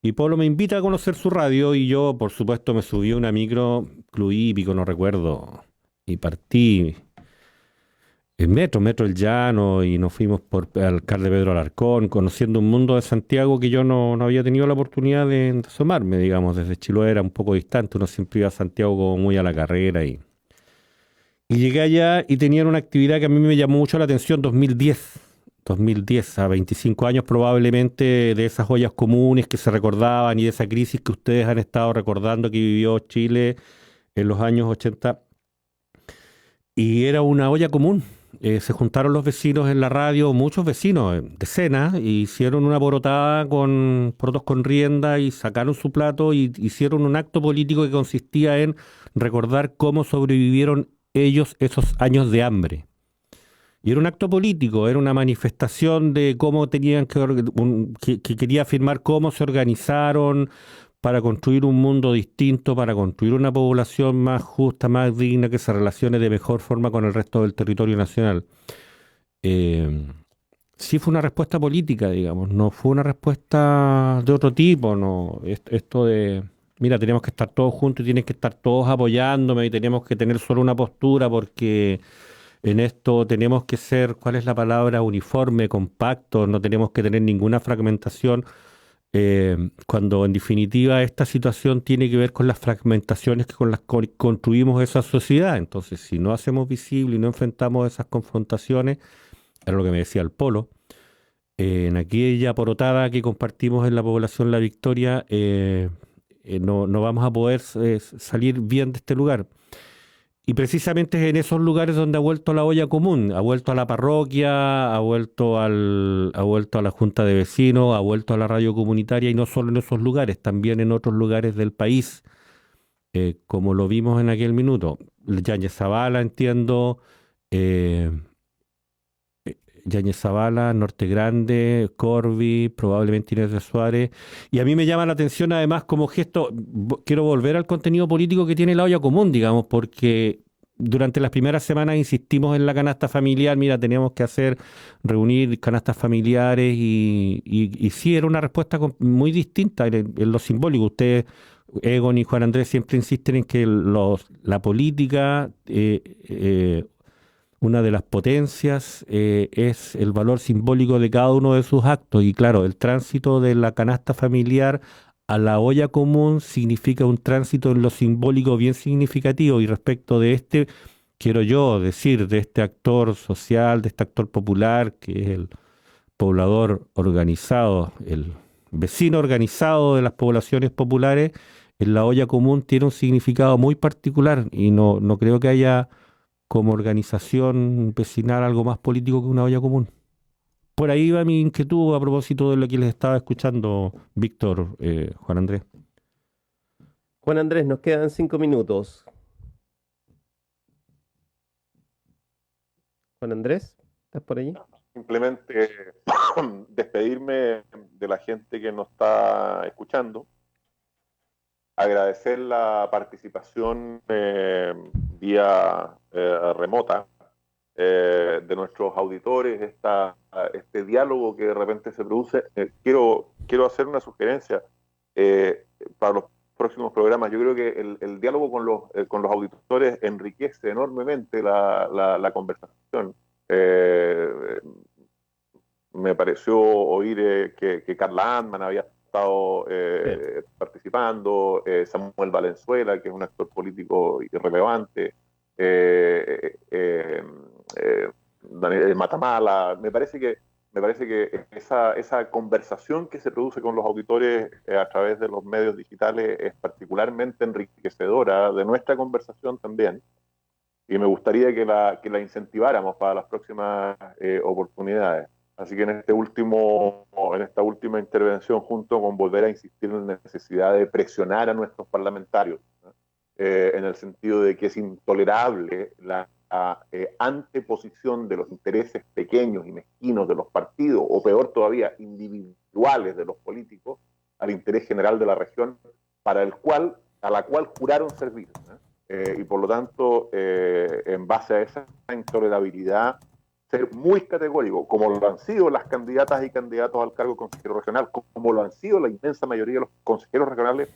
Y Polo me invita a conocer su radio y yo, por supuesto, me subí a una micro, Club Hípico, no recuerdo, y partí en metro El Llano, y nos fuimos por Alcalde Pedro Alarcón, conociendo un mundo de Santiago que yo no había tenido la oportunidad de asomarme, digamos, desde Chiloé era un poco distante, uno siempre iba a Santiago como muy a la carrera y llegué allá y tenían una actividad que a mí me llamó mucho la atención, 2010, a 25 años probablemente de esas ollas comunes que se recordaban y de esa crisis que ustedes han estado recordando que vivió Chile en los años 80. Y era una olla común. Se juntaron los vecinos en la radio, muchos vecinos, decenas, y hicieron una porotada con porotos con rienda y sacaron su plato y hicieron un acto político que consistía en recordar cómo sobrevivieron ellos esos años de hambre. Y era un acto político, era una manifestación de cómo tenían que quería afirmar cómo se organizaron para construir un mundo distinto, para construir una población más justa, más digna, que se relacione de mejor forma con el resto del territorio nacional. Eh, sí fue una respuesta política, digamos, no fue una respuesta de otro tipo, no. Esto de, mira, tenemos que estar todos juntos y tienen que estar todos apoyándome y tenemos que tener solo una postura porque en esto tenemos que ser, ¿cuál es la palabra? Uniforme, compacto, no tenemos que tener ninguna fragmentación, cuando en definitiva esta situación tiene que ver con las fragmentaciones que con las construimos esa sociedad. Entonces, si no hacemos visible y no enfrentamos esas confrontaciones, era lo que me decía el Polo, en aquella porotada que compartimos en la población La Victoria, no vamos a poder salir bien de este lugar. Y precisamente es en esos lugares donde ha vuelto la olla común, ha vuelto a la parroquia, ha vuelto a la junta de vecinos, ha vuelto a la radio comunitaria, y no solo en esos lugares, también en otros lugares del país, como lo vimos en aquel minuto. Yáñez Zavala, entiendo, eh, Yáñez Zavala, Norte Grande, Corby, probablemente Inés de Suárez. Y a mí me llama la atención además como gesto, quiero volver al contenido político que tiene la olla común, digamos, porque durante las primeras semanas insistimos en la canasta familiar, mira, teníamos que reunir canastas familiares y sí, era una respuesta muy distinta en lo simbólico. Ustedes, Egon y Juan Andrés, siempre insisten en que la política, una de las potencias, es el valor simbólico de cada uno de sus actos. Y claro, el tránsito de la canasta familiar a la olla común significa un tránsito en lo simbólico bien significativo. Y respecto de este, quiero yo decir, de este actor social, de este actor popular, que es el poblador organizado, el vecino organizado de las poblaciones populares, en la olla común tiene un significado muy particular y no creo que haya como organización vecinal algo más político que una olla común. Por ahí va mi inquietud a propósito de lo que les estaba escuchando, Víctor, Juan Andrés. Juan Andrés, nos quedan 5 minutos. Juan Andrés, ¿estás por allí? Simplemente despedirme de la gente que nos está escuchando, agradecer la participación vía remota de nuestros auditores, este diálogo que de repente se produce. Quiero hacer una sugerencia para los próximos programas. Yo creo que el diálogo con los auditores enriquece enormemente la conversación. Me pareció oír que Carla Antman había estado participando, Samuel Valenzuela, que es un actor político irrelevante, Daniel Matamala. Me parece parece que esa conversación que se produce con los auditores a través de los medios digitales es particularmente enriquecedora de nuestra conversación también, y me gustaría que la incentiváramos para las próximas oportunidades. Así que en esta última intervención, junto con volver a insistir en la necesidad de presionar a nuestros parlamentarios, ¿no? En el sentido de que es intolerable la anteposición de los intereses pequeños y mezquinos de los partidos, o peor todavía, individuales de los políticos, al interés general de la región, a la cual juraron servir, ¿no? Y por lo tanto, en base a esa intolerabilidad, ser muy categórico, como lo han sido las candidatas y candidatos al cargo de consejero regional, como lo han sido la inmensa mayoría de los consejeros regionales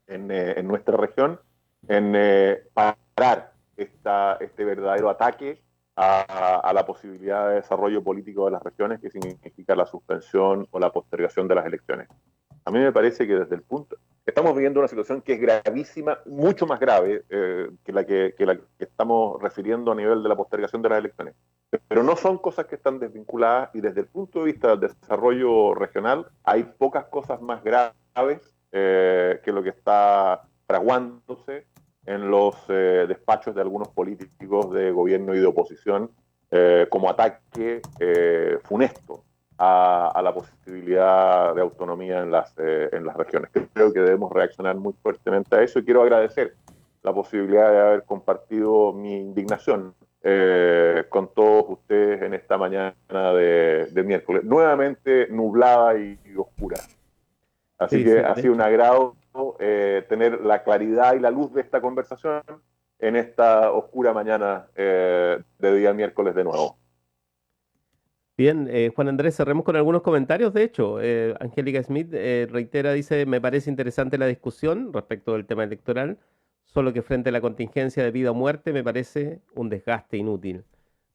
en nuestra región, en parar este verdadero ataque a la posibilidad de desarrollo político de las regiones, que significa la suspensión o la postergación de las elecciones. A mí me parece que desde el punto... Estamos viviendo una situación que es gravísima, mucho más grave que la que estamos refiriendo a nivel de la postergación de las elecciones. Pero no son cosas que están desvinculadas, y desde el punto de vista del desarrollo regional hay pocas cosas más graves que lo que está fraguándose en los despachos de algunos políticos de gobierno y de oposición como ataque funesto a la posibilidad de autonomía en las regiones. Creo que debemos reaccionar muy fuertemente a eso, y quiero agradecer la posibilidad de haber compartido mi indignación con todos ustedes en esta mañana de miércoles, nuevamente nublada y oscura. Así que ha sido un agrado tener la claridad y la luz de esta conversación en esta oscura mañana de día miércoles de nuevo. Bien, Juan Andrés, cerremos con algunos comentarios. De hecho, Angélica Smith reitera, dice, me parece interesante la discusión respecto del tema electoral, solo que frente a la contingencia de vida o muerte me parece un desgaste inútil.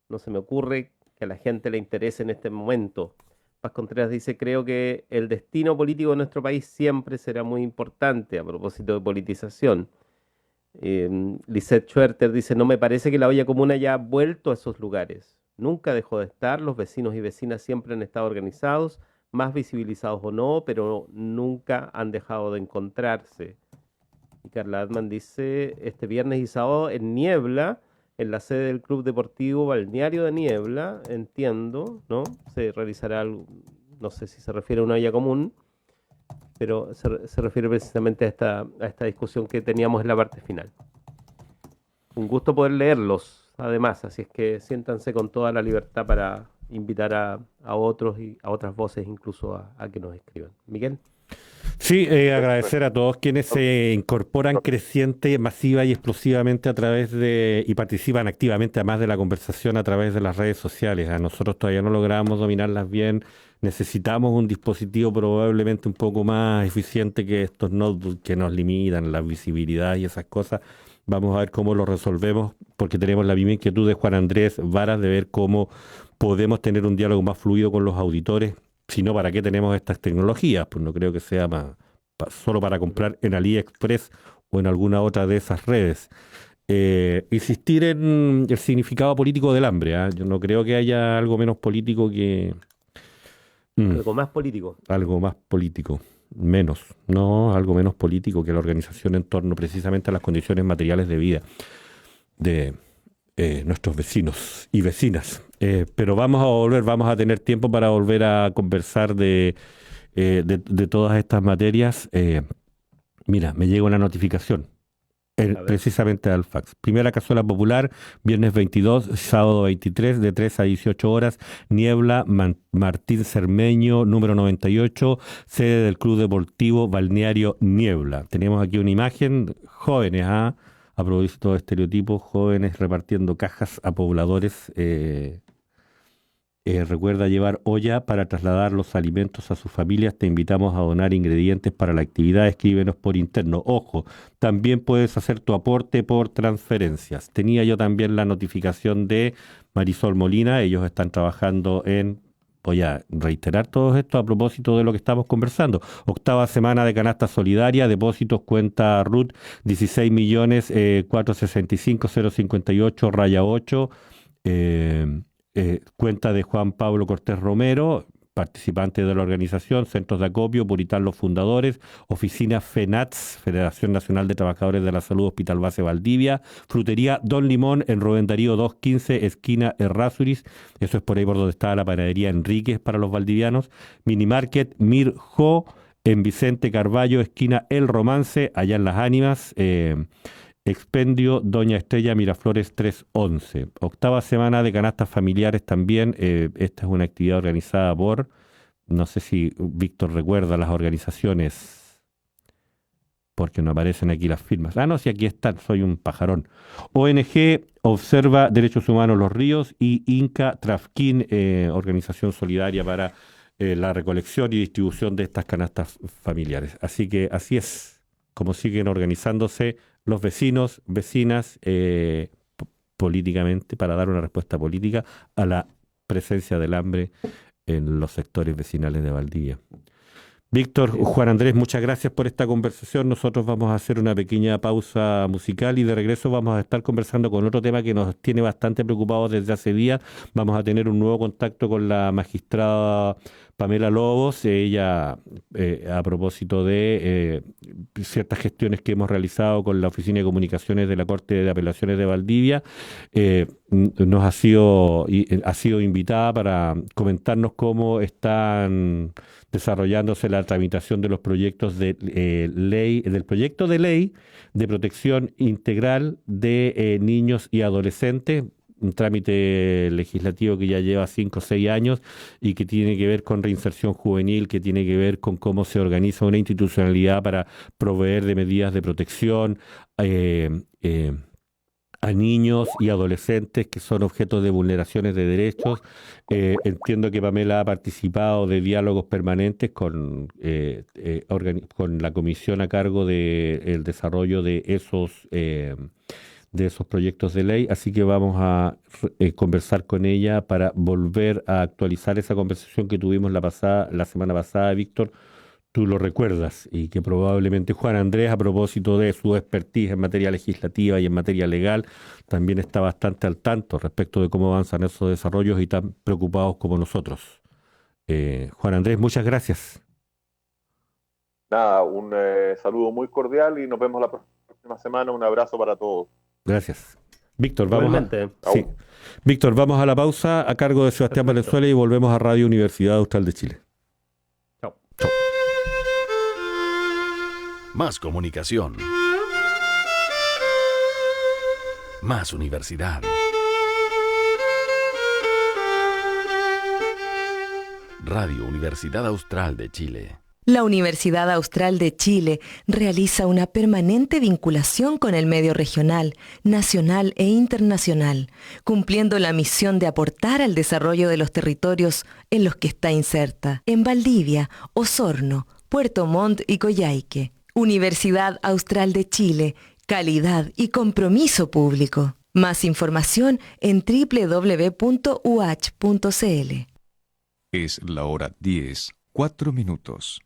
No se me ocurre que a la gente le interese en este momento. Paz Contreras dice, creo que el destino político de nuestro país siempre será muy importante a propósito de politización. Lisette Schwerter dice, no me parece que la olla común haya vuelto a esos lugares. Nunca dejó de estar, los vecinos y vecinas siempre han estado organizados, más visibilizados o no, pero nunca han dejado de encontrarse. Y Carla Adman dice, este viernes y sábado en Niebla, en la sede del Club Deportivo Balneario de Niebla, entiendo, ¿no? Se realizará algo, no sé si se refiere a una olla común, pero se refiere precisamente a esta discusión que teníamos en la parte final. Un gusto poder leerlos, además, así es que siéntanse con toda la libertad para invitar a otros y a otras voces incluso a que nos escriban. Miguel. Sí, agradecer a todos quienes se incorporan creciente, masiva y explosivamente a través y participan activamente además de la conversación a través de las redes sociales. A nosotros todavía no logramos dominarlas bien, necesitamos un dispositivo probablemente un poco más eficiente que estos notebooks que nos limitan la visibilidad y esas cosas. Vamos a ver cómo lo resolvemos, porque tenemos la misma inquietud de Juan Andrés Varas de ver cómo podemos tener un diálogo más fluido con los auditores. Si no, ¿para qué tenemos estas tecnologías? Pues no creo que sea solo para comprar en AliExpress o en alguna otra de esas redes. Insistir en el significado político del hambre, ¿eh? Yo no creo que haya algo menos político que... Algo más político. Algo más político. Menos, no, algo menos político que la organización en torno precisamente a las condiciones materiales de vida de nuestros vecinos y vecinas. Pero vamos a tener tiempo para volver a conversar de todas estas materias. Mira, me llega una notificación. Precisamente al fax. Primera cazuela popular, viernes 22, sábado 23, de 3 a 18 horas, Niebla, Martín Cermeño, número 98, sede del Club Deportivo Balneario Niebla. Tenemos aquí una imagen, jóvenes, a propósito de estereotipos, jóvenes repartiendo cajas a pobladores. Recuerda llevar olla para trasladar los alimentos a sus familias. Te invitamos a donar ingredientes para la actividad. Escríbenos por interno. Ojo, también puedes hacer tu aporte por transferencias. Tenía yo también la notificación de Marisol Molina. Ellos están trabajando voy a reiterar todo esto a propósito de lo que estamos conversando. 8ª semana de canasta solidaria, depósitos, cuenta RUT, 16.465.058, raya 8. Cuenta de Juan Pablo Cortés Romero, participantes de la organización, centros de acopio, Puritán los fundadores, oficina FENATS, Federación Nacional de Trabajadores de la Salud, Hospital Base Valdivia, frutería Don Limón en Rubén Darío 215, esquina Errázuriz, eso es por ahí por donde está la panadería Enríquez para los valdivianos, Minimarket Mirjo en Vicente Carballo, esquina El Romance, allá en Las Ánimas, Expendio Doña Estrella Miraflores 311. Octava semana de canastas familiares también. Esta es una actividad organizada por, no sé si Víctor recuerda las organizaciones, porque no aparecen aquí las firmas. Ah, no, sí, aquí están, soy un pajarón. ONG Observa Derechos Humanos Los Ríos y Inca Trafquín, organización solidaria para la recolección y distribución de estas canastas familiares. Así que así es como siguen organizándose los vecinos, vecinas, políticamente, para dar una respuesta política a la presencia del hambre en los sectores vecinales de Valdivia. Víctor, Juan Andrés, muchas gracias por esta conversación. Nosotros vamos a hacer una pequeña pausa musical y de regreso vamos a estar conversando con otro tema que nos tiene bastante preocupados desde hace días. Vamos a tener un nuevo contacto con la magistrada Pamela Lobos, ella a propósito de ciertas gestiones que hemos realizado con la Oficina de Comunicaciones de la Corte de Apelaciones de Valdivia, nos ha sido invitada para comentarnos cómo están desarrollándose la tramitación de los proyectos de ley, del proyecto de ley de protección integral de niños y adolescentes, un trámite legislativo que ya lleva 5 o 6 años y que tiene que ver con reinserción juvenil, que tiene que ver con cómo se organiza una institucionalidad para proveer de medidas de protección a niños y adolescentes que son objetos de vulneraciones de derechos. Entiendo que Pamela ha participado de diálogos permanentes con la comisión a cargo del desarrollo de esos proyectos de ley, así que vamos a conversar con ella para volver a actualizar esa conversación que tuvimos la semana pasada, Víctor. Tú lo recuerdas, y que probablemente Juan Andrés, a propósito de su expertise en materia legislativa y en materia legal, también está bastante al tanto respecto de cómo avanzan esos desarrollos y tan preocupados como nosotros. Juan Andrés, muchas gracias. Nada, un saludo muy cordial y nos vemos la próxima semana. Un abrazo para todos. Gracias. Víctor, vamos Sí. Víctor, vamos a la pausa a cargo de Sebastián Valenzuela y volvemos a Radio Universidad Austral de Chile. Chao. Más comunicación. Más universidad. Radio Universidad Austral de Chile. La Universidad Austral de Chile realiza una permanente vinculación con el medio regional, nacional e internacional, cumpliendo la misión de aportar al desarrollo de los territorios en los que está inserta, en Valdivia, Osorno, Puerto Montt y Coyhaique. Universidad Austral de Chile, calidad y compromiso público. Más información en www.uach.cl. Es la hora 10:04.